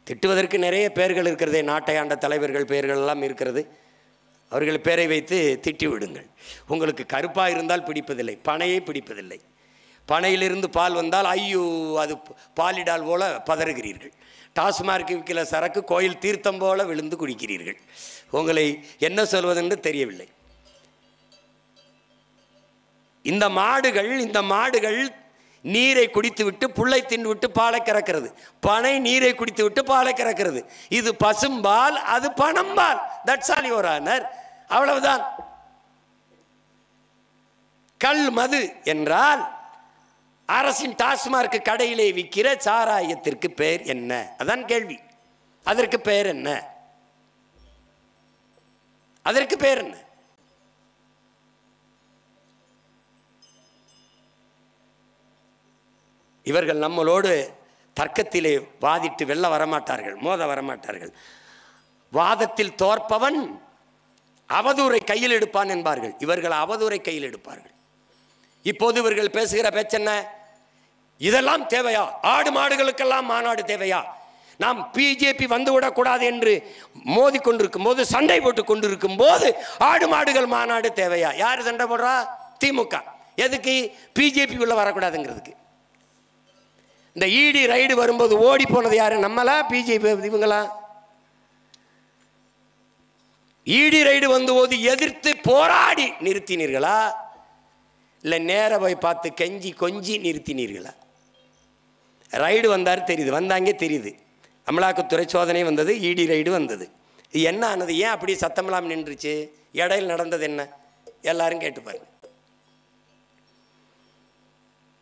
திட்டுவதற்கு நிறைய பெயர்கள் இருக்கிறதே, நாட்டை ஆண்ட தலைவர்கள் பெயர்கள் எல்லாம் இருக்கிறது. அவர்கள் பெயரை வைத்து திட்டி விடுங்கள். உங்களுக்கு கருப்பாக இருந்தால் பிடிப்பதில்லை, பனையை பிடிப்பதில்லை. பனையிலிருந்து பால் வந்தால் ஐயோ அது பாலிடால் போல பதறுகிறீர்கள். டாஸ்மார்க் விற்கிற சரக்கு கோயில் தீர்த்தம் போல விழுந்து குடிக்கிறீர்கள். உங்களை என்ன சொல்வதென்று தெரியவில்லை. இந்த மாடுகள் நீரை குடித்து விட்டு புல்லை தின்று விட்டு பாலை கறக்கிறது. பனை நீரை குடித்து விட்டு பாலை கறக்கிறது. இது பசும்பால், அது பணம்பால். That's all your honour. அவ்வளவுதான். கல் மது என்றால் அரசின் டாஸ்மார்க் கடையிலே விற்கிற சாராயத்திற்கு பெயர் என்ன? அதான் கேள்வி. அதற்கு பெயர் என்ன? அதற்கு பெயர் என்ன? இவர்கள் நம்மளோடு தர்க்கத்திலே வாதிட்டு வெல்ல வரமாட்டார்கள், மோத வரமாட்டார்கள். வாதத்தில் தோற்பவன் அவதூரை கையில் எடுப்பான் என்பார்கள். இவர்கள் அவதூரை கையில் எடுப்பார்கள். இப்போது இவர்கள் பேசுகிற பேச்சென்ன? இதெல்லாம் தேவையா? ஆடு மாடுகளுக்கெல்லாம் மாநாடு தேவையா? நாம் பிஜேபி வந்துவிடக்கூடாது என்று மோதி கொண்டிருக்கும் போது, சண்டை போட்டு கொண்டிருக்கும் போது ஆடு மாடுகள் மாநாடு தேவையா? யார் சண்டை போடுறா? திமுக. எதுக்கு? பிஜேபி உள்ள வரக்கூடாதுங்கிறதுக்கு. இந்த ஈடி ரைடு வரும்போது ஓடி போனது யாரு? நம்மளா பிஜேபி? இவங்களா? ஈடி ரைடு வந்தபோது எதிர்த்து போராடி நிறுத்தினீர்களா, இல்லை நேர போய் பார்த்து கெஞ்சி கொஞ்சி நிறுத்தினீர்களா? ரைடு வந்தார் தெரியுது, வந்தாங்க தெரியுது. அமலாக்கத்துறை சோதனை வந்தது, ஈடி ரைடு வந்தது. இது என்ன ஆனது? ஏன் அப்படி சத்தமெல்லாம் நின்றுச்சு? இடையில் நடந்தது என்ன? எல்லாரும் கேட்டுப்பாருங்க.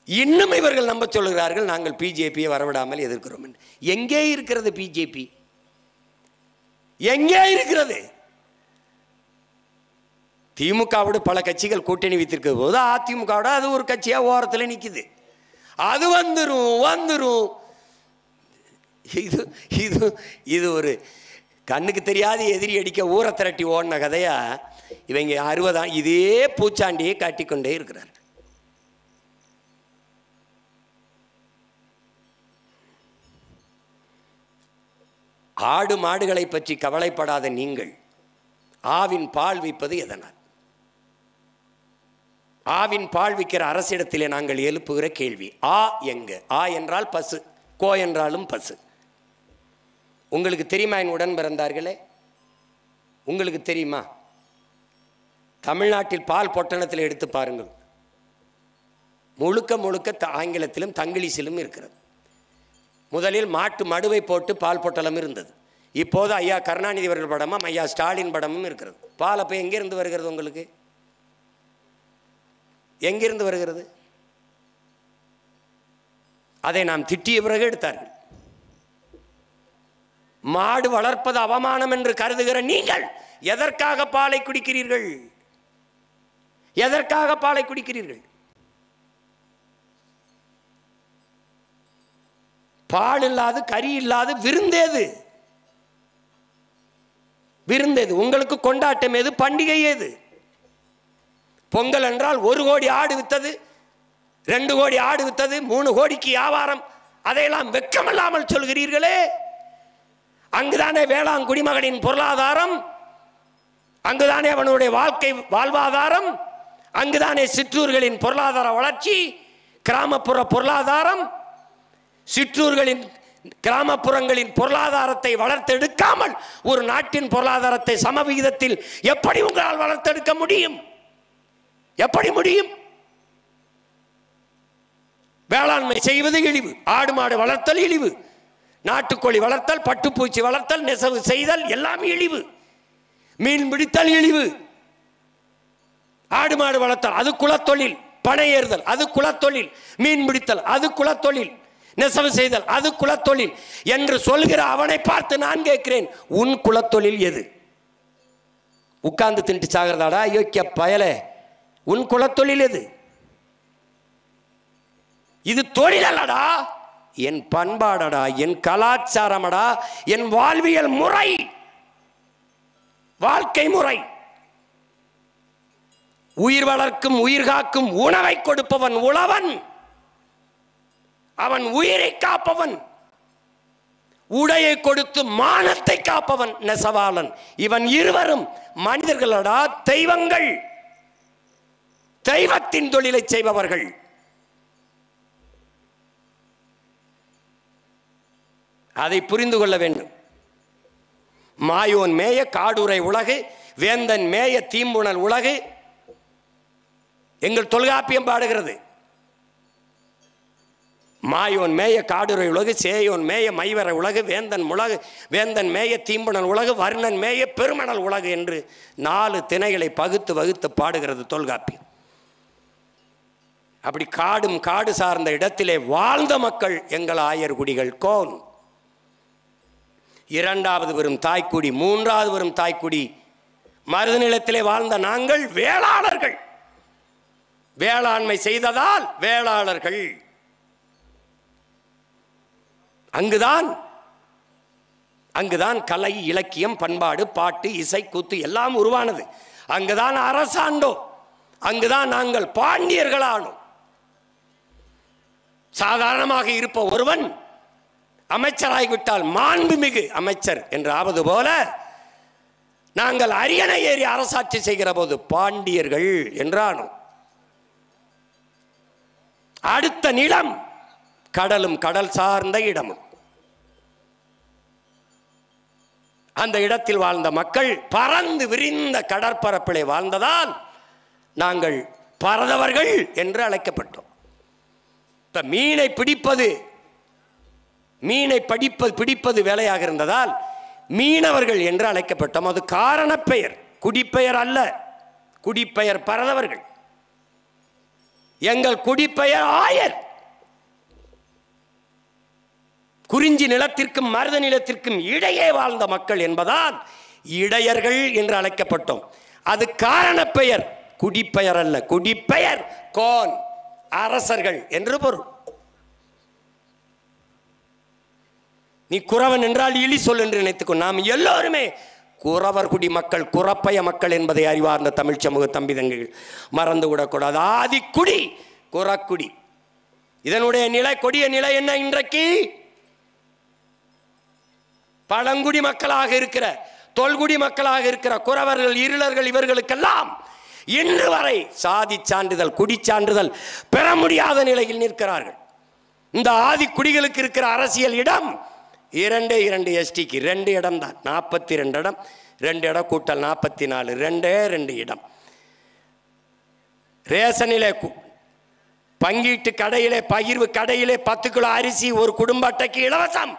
இன்னும் இவர்கள் நம்ப சொல்லுகிறார்கள் நாங்கள் பிஜேபியை வரவிடாமல் எதிர்க்கிறோம் என்று. எங்கே இருக்கிறது பிஜேபி? எங்கே இருக்கிறது? திமுகவோடு பல கட்சிகள் கூட்டணி வைத்திருக்கிற போது அதிமுகவோட அது ஒரு கட்சியாக ஓரத்தில் நிற்குது. அது வந்துடும். இது ஒரு கண்ணுக்கு தெரியாத எதிரி அடிக்க ஊரை திரட்டி ஓடின கதையா இவங்க 60 இதே பூச்சாண்டியை காட்டிக்கொண்டே இருக்கிறார். ஆடு மாடுகளை பற்றி கவலைப்படாத நீங்கள் ஆவின் பால் விற்பது எதனால்? ஆவின் பால் விற்கிற அரசிடத்திலே நாங்கள் எழுப்புகிற கேள்வி, ஆ எங்க? ஆ என்றால் பசு, கோ என்றாலும் பசு. உங்களுக்கு தெரியுமா என் உடன் பிறந்தார்களே? உங்களுக்கு தெரியுமா? தமிழ்நாட்டில் பால் பொட்டணத்தில் எடுத்து பாருங்கள், முழுக்க முழுக்க ஆங்கிலத்திலும் தங்கிலீஷிலும் இருக்கிறது. முதலில் மாட்டு மடுவை போட்டு பால் பொட்டலம் இருந்தது. இப்போது ஐயா கருணாநிதி அவர்கள் படமும் ஐயா ஸ்டாலின் படமும் இருக்கிறது. பால் அப்போ எங்கிருந்து வருகிறது? உங்களுக்கு எங்கிருந்து வருகிறது? அதை நாம் திட்டிய பிறகு எடுத்தார்கள். மாடு வளர்ப்பது அவமானம் என்று கருதுகிற நீங்கள் எதற்காக பாலை குடிக்கிறீர்கள்? எதற்காக பாலை குடிக்கிறீர்கள்? பால் இல்லாது கறி இல்லாது விருந்தேது? விருந்தேது? உங்களுக்கு கொண்டாட்டம் ஏது? பண்டிகை ஏது? பொங்கல் என்றால் 1 கோடி ஆடு வித்தது, 2 கோடி ஆடு வித்தது, 3 கோடிக்கு வியாபாரம். அதையெல்லாம் வெட்கமில்லாமல் சொல்கிறீர்களே. அங்குதானே வேளாண் குடிமகனின் பொருளாதாரம், அங்குதானே அவனுடைய வாழ்வாதாரம், அங்குதானே சிற்றூர்களின் பொருளாதார வளர்ச்சி, கிராமப்புற பொருளாதாரம். சிற்றூர்களின் கிராமப்புறங்களின் பொருளாதாரத்தை வளர்த்தெடுக்காமல் ஒரு நாட்டின் பொருளாதாரத்தை சமவிகிதத்தில் எப்படி உங்களால் வளர்த்தெடுக்க முடியும்? எப்படி முடியும்? வேளாண்மை செய்வது இழிவு, ஆடு மாடு வளர்த்தல் இழிவு, நாட்டுக்கோழி வளர்த்தல், பட்டுப்பூச்சி வளர்த்தல், நெசவு செய்தல் எல்லாம் இழிவு, மீன் பிடித்தல் இழிவு, ஆடு மாடு வளர்த்தல் அது குலத்தொழில், பனை ஏறுதல் அது குலத்தொழில், மீன் பிடித்தல் அது குலத்தொழில், நெசவு செய்தல் அது குலத்தொழில் என்று சொல்கிற அவனை பார்த்து நான் கேட்கிறேன், உன் குலத்தொழில் எது? உட்கார்ந்து தின்ட்டு சாகிறதாடா யோக்கிய பயலே, உன் குலத்தொழில் எது? இது தொழிலடா, என் பண்பாடடா, என் கலாச்சாரமடா, என் வாழ்வியல் முறை, வாழ்க்கை முறை. உயிர் வளர்க்கும் உயிர் காக்கும் உணவை கொடுப்பவன் உழவன், அவன் உயிரை காப்பவன். உடையை கொடுத்து மானத்தை காப்பவன் நெசவாளன். இவன் இருவரும் மனிதர்களடா, தெய்வங்கள், தெய்வத்தின் தொழிலை செய்பவர்கள். அதை புரிந்து கொள்ள வேண்டும். மாயோன் மேய காடுரை உலகு, வேந்தன் மேய தீம்புணல் உலகு. எங்கள் தொல்காப்பியம் பாடுகிறது, மாயோன் மேய காடுரை உலகு, சேயோன் மேய மைவர உலகு, வேந்தன் மேய தீம்புணல் உலகு, வர்ணன் மேய பெருமணல் உலகு என்று 4 திணைகளை பகுத்து வகுத்து பாடுகிறது தொல்காப்பியம். அப்படி காடும் காடு சார்ந்த இடத்திலே வாழ்ந்த மக்கள் எங்கள் ஆயர்குடிகள். கோன் 2வது வரும் தாய்க்குடி, 3வது வரும் தாய்க்குடி. மருது நிலத்திலே வாழ்ந்த நாங்கள் வேளாளர்கள். வேளாண்மை செய்ததால் வேளாளர்கள். அங்குதான் கலை, இலக்கியம், பண்பாடு, பாட்டு, இசை, கூத்து எல்லாம் உருவானது. அங்குதான் அரசாண்டோம். அங்குதான் நாங்கள் பாண்டியர்களானோம். சாதாரணமாக இருப்ப ஒருவன் அமைச்சராகிவிட்டால் மாண்புமிகு அமைச்சர் என்று ஆவது போல நாங்கள் அரியணை ஏறி அரசாட்சி செய்கிற போது பாண்டியர்கள் என்றானோம். அடுத்த நிலம் கடலும் கடல் சார்ந்த இடமும். அந்த இடத்தில் வாழ்ந்த மக்கள் பறந்து விரிந்த கடற்பரப்பிலே வாழ்ந்ததால் நாங்கள் பரதவர்கள் என்று அழைக்கப்பட்டோம். இப்ப மீனை பிடிப்பது வேலையாக இருந்ததால் மீனவர்கள் என்று அழைக்கப்பட்டோம். அது காரண பெயர், குடிப்பெயர் அல்ல. குடிப்பெயர் பரதவர்கள். எங்கள் குடிப்பெயர் ஆயர். குறிஞ்சி நிலத்திற்கும் மருத நிலத்திற்கும் இடையே வாழ்ந்த மக்கள் என்பதால் இடையர்கள் என்று அழைக்கப்பட்டோம். அது காரண பெயர், குடிப்பெயர் அல்ல. குடிப்பெயர் கோன், அரசர்கள் என்று பொருள். நீ குறவன் என்றால் இழி சொல் என்று நினைத்துக்கோ. நாம் எல்லோருமே குறவர் குடி மக்கள், குறப்பய மக்கள் என்பதை அறிவார்ந்த தமிழ் சமூக தம்பிதங்கள் மறந்து விடக்கூடாது. ஆதிக்குடி குறக்குடி. இதனுடைய நிலை, கொடிய நிலை என்ன? இன்றைக்கு பழங்குடி மக்களாக இருக்கிற தொல்குடி மக்களாக இருக்கிற குறவர்கள், இருளர்கள் இவர்களுக்கெல்லாம் இன்று வரை சாதி சான்றிதழ், குடி சான்றிதழ் பெற முடியாத நிலையில் நிற்கிறார்கள். இந்த ஆதி குடிகளுக்கு இருக்கிற அரசியல் இடம் 2 எஸ்டிக்கு 2 இடம் தான். 42 இடம், 2 இடம் கூட்டல் 44, 2 இடம். ரேஷனிலே, பங்கீட்டு கடையிலே, பகிர்வு கடையிலே 10 கிலோ அரிசி ஒரு குடும்ப அட்டைக்கு இலவசம்.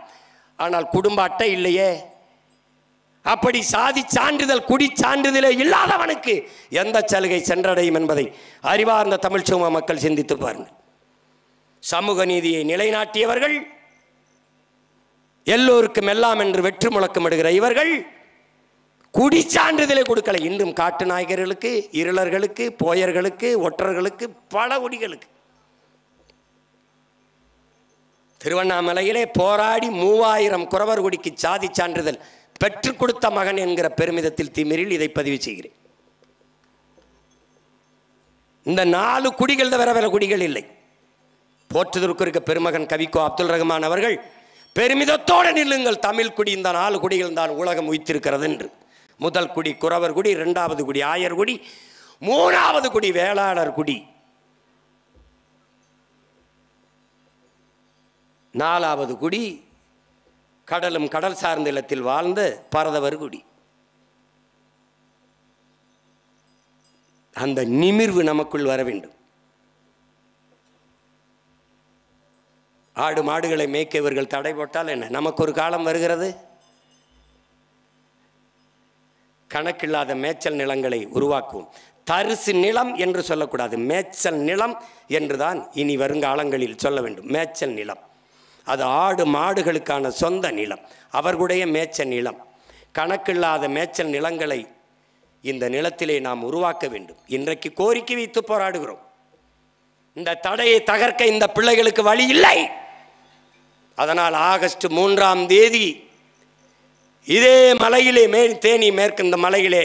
ஆனால் குடும்ப அட்டை இல்லையே. அப்படி சாதி சான்றிதழ், குடி சான்றிதழே இல்லாதவனுக்கு எந்த சலுகை சென்றடையும் என்பதை அறிவார்ந்த தமிழ் சமூக மக்கள் சிந்தித்து பாருங்கள். சமூக நீதியை நிலைநாட்டியவர்கள், எல்லோருக்கும் எல்லாம் என்று வெற்று முழக்கமிடுகிற இவர்கள் குடி சான்றிதழை கொடுக்கல. இன்றும் காட்டு நாயகர்களுக்கு, இருளர்களுக்கு, போயர்களுக்கு, ஒற்றர்களுக்கு, பல குடிகளுக்கு. திருவண்ணாமலையிலே போராடி 3000 குறவர் குடிக்கு சாதி சான்றிதழ் பெற்றுக் கொடுத்த மகன் என்கிற பெருமிதத்தில் திமிரில் இதை பதிவு செய்கிறேன். இந்த 4 குடிகள் தவிர வேற குடிகள் இல்லை. போற்றுதற்கு இருக்க பெருமகன் கவிக்கோ அப்துல் ரஹ்மான் அவர்கள் பெருமிதத்தோடு நில்லுங்கள், தமிழ் குடி இந்த 4 குடிகள் தான் உலகம் உய்த்திருக்கிறது என்று. முதல் குடி குறவர் குடி, 2வது குடி ஆயர் குடி, 3வது குடி வேளாளர் குடி, 4வது குடி கடலும் கடல் சார்ந்த இல்லத்தில் வாழ்ந்த பரதவர் குடி. அந்த நிமிர்வு நமக்குள் வர வேண்டும். ஆடு மாடுகளை மேய்க்க இவர்கள் தடை போட்டால் என்ன? நமக்கு ஒரு காலம் வருகிறது, கணக்கில்லாத மேய்ச்சல் நிலங்களை உருவாக்குவோம். தரிசு நிலம் என்று சொல்லக்கூடாது, மேய்ச்சல் நிலம் என்றுதான் இனி வருங்காலங்களில் சொல்ல வேண்டும். மேய்ச்சல் நிலம் அது ஆடு மாடுகளுக்கான சொந்த நிலம், அவர்களுடைய மேய்ச்சல் நிலம். கணக்கில்லாத மேய்ச்சல் நிலங்களை இந்த நிலத்திலே நாம் உருவாக்க வேண்டும். இன்றைக்கு கோரிக்கை வைத்து போராடுகிறோம். இந்த தடையை தகர்க்க இந்த பிள்ளைகளுக்கு வழி இல்லை. அதனால் ஆகஸ்ட் 3ஆம் தேதி இதே மலையிலே, தேனி மேற்கு இந்த மலையிலே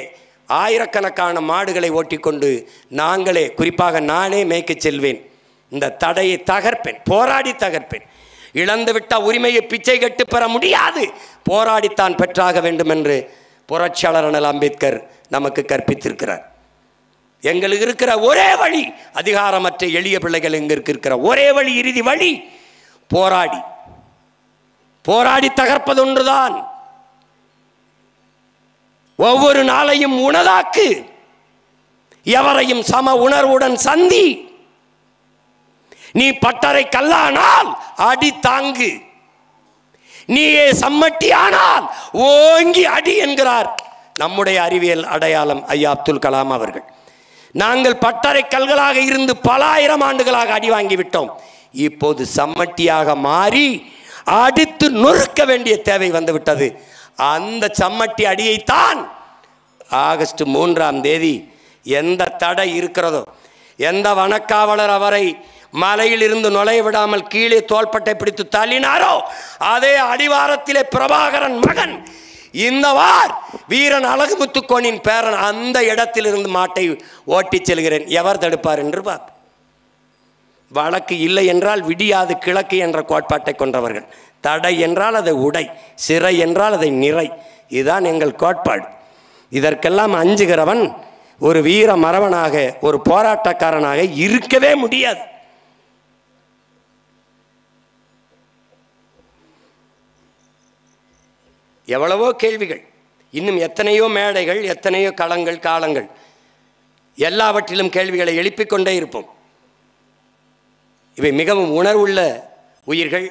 ஆயிரக்கணக்கான மாடுகளை ஓட்டிக்கொண்டு நாங்களே, குறிப்பாக நானே மேய்க்க செல்வேன். இந்த தடையை தகர்ப்பேன், போராடி தகர்ப்பேன். இழந்துவிட்ட உரிமையை பிச்சை கட்டு பெற முடியாது, போராடித்தான் பெற்றாக வேண்டும் என்று புரட்சியாளர் அண்ணல் அம்பேத்கர் நமக்கு கற்பித்திருக்கிறார். எங்களுக்கு இருக்கிற ஒரே வழி, அதிகாரமற்ற எளிய பிள்ளைகள் எங்களுக்கு இருக்கிற ஒரே வழி, இறுதி வழி போராடி போராடி தகர்ப்பது ஒன்றுதான். ஒவ்வொரு நாளையும் உணதாக்கு, எவரையும் சம உணர்வுடன் சந்தி. நீ பட்டறை கல்லானால் அடி தாங்கு, நீயே சம்மட்டியானால் ஓங்கி அடி என்கிறார் நம்முடைய அறிவியல் அடையாளம் ஐயா அப்துல் கலாம் அவர்கள். நாங்கள் பட்டறை கல்களாக இருந்து பல ஆயிரம் ஆண்டுகளாக அடி வாங்கிவிட்டோம். இப்போது சம்மட்டியாக மாறி அடித்து நொறுக்க வேண்டிய தேவை வந்துவிட்டது. அந்த சம்மட்டி அடியைத்தான் ஆகஸ்ட் 3ஆம் தேதி எந்த தடை இருக்கிறதோ, எந்த வனக்காவலர் அவரை மலையில் இருந்து நுழைய விடாமல் கீழே தோள்பட்டை பிடித்து தள்ளினாரோ, அதே அடிவாரத்திலே பிரபாகரன் மகன் இந்த வார் வீரன் அழகுமுத்துக்கோனின் பேரன் அந்த இடத்திலிருந்து மாட்டை ஓட்டிச் செல்கிறேன். எவர் தடுப்பார் என்று பார்ப்போம். வழக்கு இல்லை என்றால் விடியாது கிழக்கு என்ற கோட்பாட்டை கொண்டவர்கள். தடை என்றால் அதை உடை, சிறை என்றால் அதை நிறை. இதுதான் எங்கள் கோட்பாடு. இதற்கெல்லாம் அஞ்சுகிறவன் ஒரு வீர மறவனாக, ஒரு போராட்டக்காரனாக இருக்கவே முடியாது. எவ்வளவோ கேள்விகள், இன்னும் எத்தனையோ மேடைகள், எத்தனையோ களங்கள், காலங்கள், எல்லாவற்றிலும் கேள்விகளை எழுப்பிக் கொண்டே இருப்போம். இவை மிகவும் உணர்வுள்ள உயிர்கள்.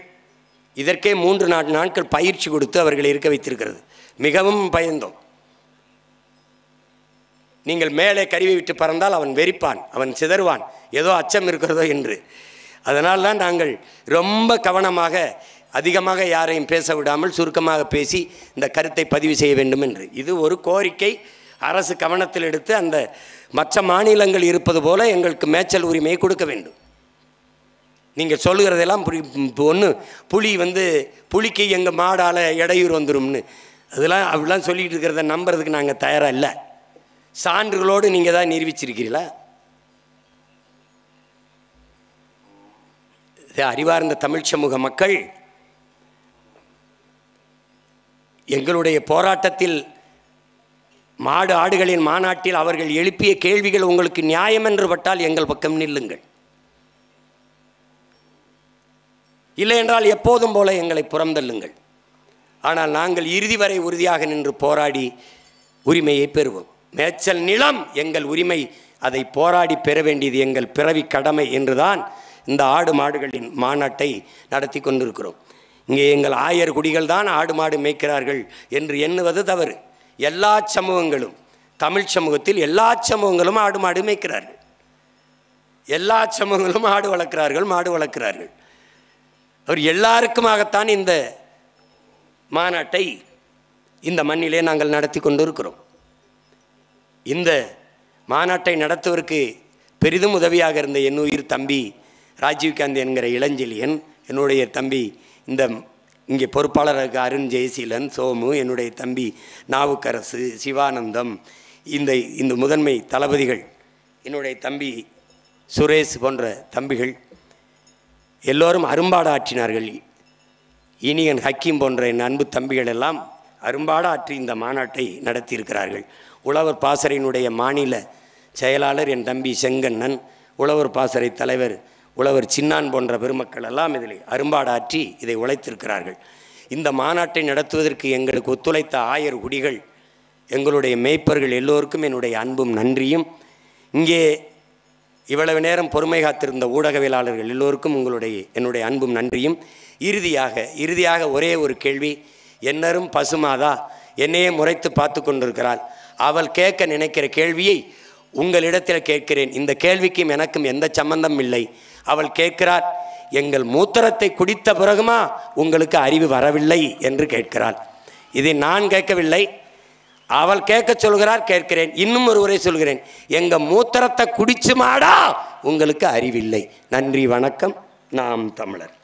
இதற்கே 3-4 நாட்கள் பயிற்சி கொடுத்து அவர்களை இருக்க வைத்திருக்கிறது. மிகவும் பயந்தோம். நீங்கள் மேலே கருவி விட்டு பறந்தால் அவன் வெறிப்பான், அவன் சிதறுவான், ஏதோ அச்சம் இருக்கிறதோ என்று. அதனால் தான் நாங்கள் ரொம்ப கவனமாக, அதிகமாக யாரையும் பேச விடாமல் சுருக்கமாக பேசி இந்த கருத்தை பதிவு செய்ய வேண்டும் என்று. இது ஒரு கோரிக்கை, அரசு கவனத்தில் எடுத்து அந்த மற்ற மாநிலங்கள் இருப்பது போல எங்களுக்கு மேய்ச்சல் உரிமையை கொடுக்க வேண்டும். நீங்கள் சொல்லுகிறதெல்லாம் ஒன்று புலி புலிக்கு எங்கள் மாடால் இடையூறு வந்துடும்னு, அதெல்லாம் அப்படிலாம் சொல்லிகிட்டு இருக்கிறத நம்புறதுக்கு நாங்கள் தயாராக இல்லை. சான்றுகளோடு நீங்கள் தான் நிரூபிச்சிருக்கிறீங்களா? அறிவார்ந்த தமிழ் சமூக மக்கள் எங்களுடைய போராட்டத்தில் மாடு ஆடுகளின் மாநாட்டில் அவர்கள் எழுப்பிய கேள்விகள் உங்களுக்கு நியாயம் என்று பட்டால் எங்கள் பக்கம் நில்லுங்கள். இல்லை என்றால் எப்போதும் போல எங்களை புறந்தள்ளுங்கள். ஆனால் நாங்கள் இறுதி வரை உறுதியாக நின்று போராடி உரிமையை பெறுவோம். மேய்ச்சல் நிலம் எங்கள் உரிமை, அதை போராடி பெற வேண்டியது எங்கள் பிறவி கடமை என்றுதான் இந்த ஆடு மாடுகளின் மாநாட்டை நடத்தி கொண்டிருக்கிறோம். இங்கே எங்கள் ஆயர் குடிகள் தான் ஆடு மாடு மேய்க்கிறார்கள் என்று எண்ணுவது தவறு. எல்லா சமூகங்களும், தமிழ் சமூகத்தில் எல்லா சமூகங்களும் ஆடு மாடு மேய்க்கிறார்கள். எல்லா சமூகங்களும் ஆடு வளர்க்கிறார்கள், மாடு வளர்க்கிறார்கள். அவர் எல்லாருக்குமாகத்தான் இந்த மாநாட்டை இந்த மண்ணிலே நாங்கள் நடத்தி கொண்டிருக்கிறோம். இந்த மாநாட்டை நடத்துவதற்கு பெரிதும் உதவியாக இருந்த என் உயிர் தம்பி ராஜீவ்காந்தி என்கிற இளஞ்செழியன், என்னுடைய தம்பி இந்த இங்கே பொறுப்பாளருக்கு அருண் ஜெயசீலன், சோமு, என்னுடைய தம்பி நாவுக்கரசு, சிவானந்தம், இந்த முதன்மை தளபதிகள், என்னுடைய தம்பி சுரேஷ் போன்ற தம்பிகள் எல்லோரும் அரும்பாடு ஆற்றினார்கள். இனியன் ஹக்கீம் போன்ற என் அன்பு தம்பிகள் எல்லாம் அரும்பாடு ஆற்றி இந்த மாநாட்டை நடத்தியிருக்கிறார்கள். உழவர் பாசறையினுடைய மாநில செயலாளர் என் தம்பி செங்கண்ணன், உழவர் பாசறை தலைவர் உழவர் சின்னான் போன்ற பெருமக்கள் எல்லாம் இதில் அரும்பாடாற்றி இதை உழைத்திருக்கிறார்கள். இந்த மாநாட்டை நடத்துவதற்கு எங்களுக்கு ஒத்துழைத்த ஆயர் குடிகள், எங்களுடைய மேய்ப்பர்கள் எல்லோருக்கும் என்னுடைய அன்பும் நன்றியும், இங்கே இவ்வளவு நேரம் பொறுமை காத்திருந்த ஊடகவியலாளர்கள் எல்லோருக்கும் என்னுடைய அன்பும் நன்றியும். இறுதியாக ஒரே ஒரு கேள்வி. என்னரும் பசுமாதா என்னையே முறைத்து பார்த்து கொண்டிருக்கிறாள். அவள் கேட்க நினைக்கிற கேள்வியை உங்களிடத்தில் கேட்கிறேன். இந்த கேள்விக்கும் எனக்கும் எந்த சம்பந்தம் இல்லை. அவள் கேட்கிறாள், எங்கள் மூத்திரத்தை குடித்த பிறகுமா உங்களுக்கு அறிவு வரவில்லை என்று கேட்கிறாள். இதை நான் கேட்கவில்லை, அவள் கேட்க சொல்கிறார், கேட்கிறேன். இன்னும் ஒருவரை சொல்கிறேன், எங்கள் மூத்திரத்தை குடிச்சு மாடா உங்களுக்கு அறிவில்லை. நன்றி, வணக்கம். நாம் தமிழர்.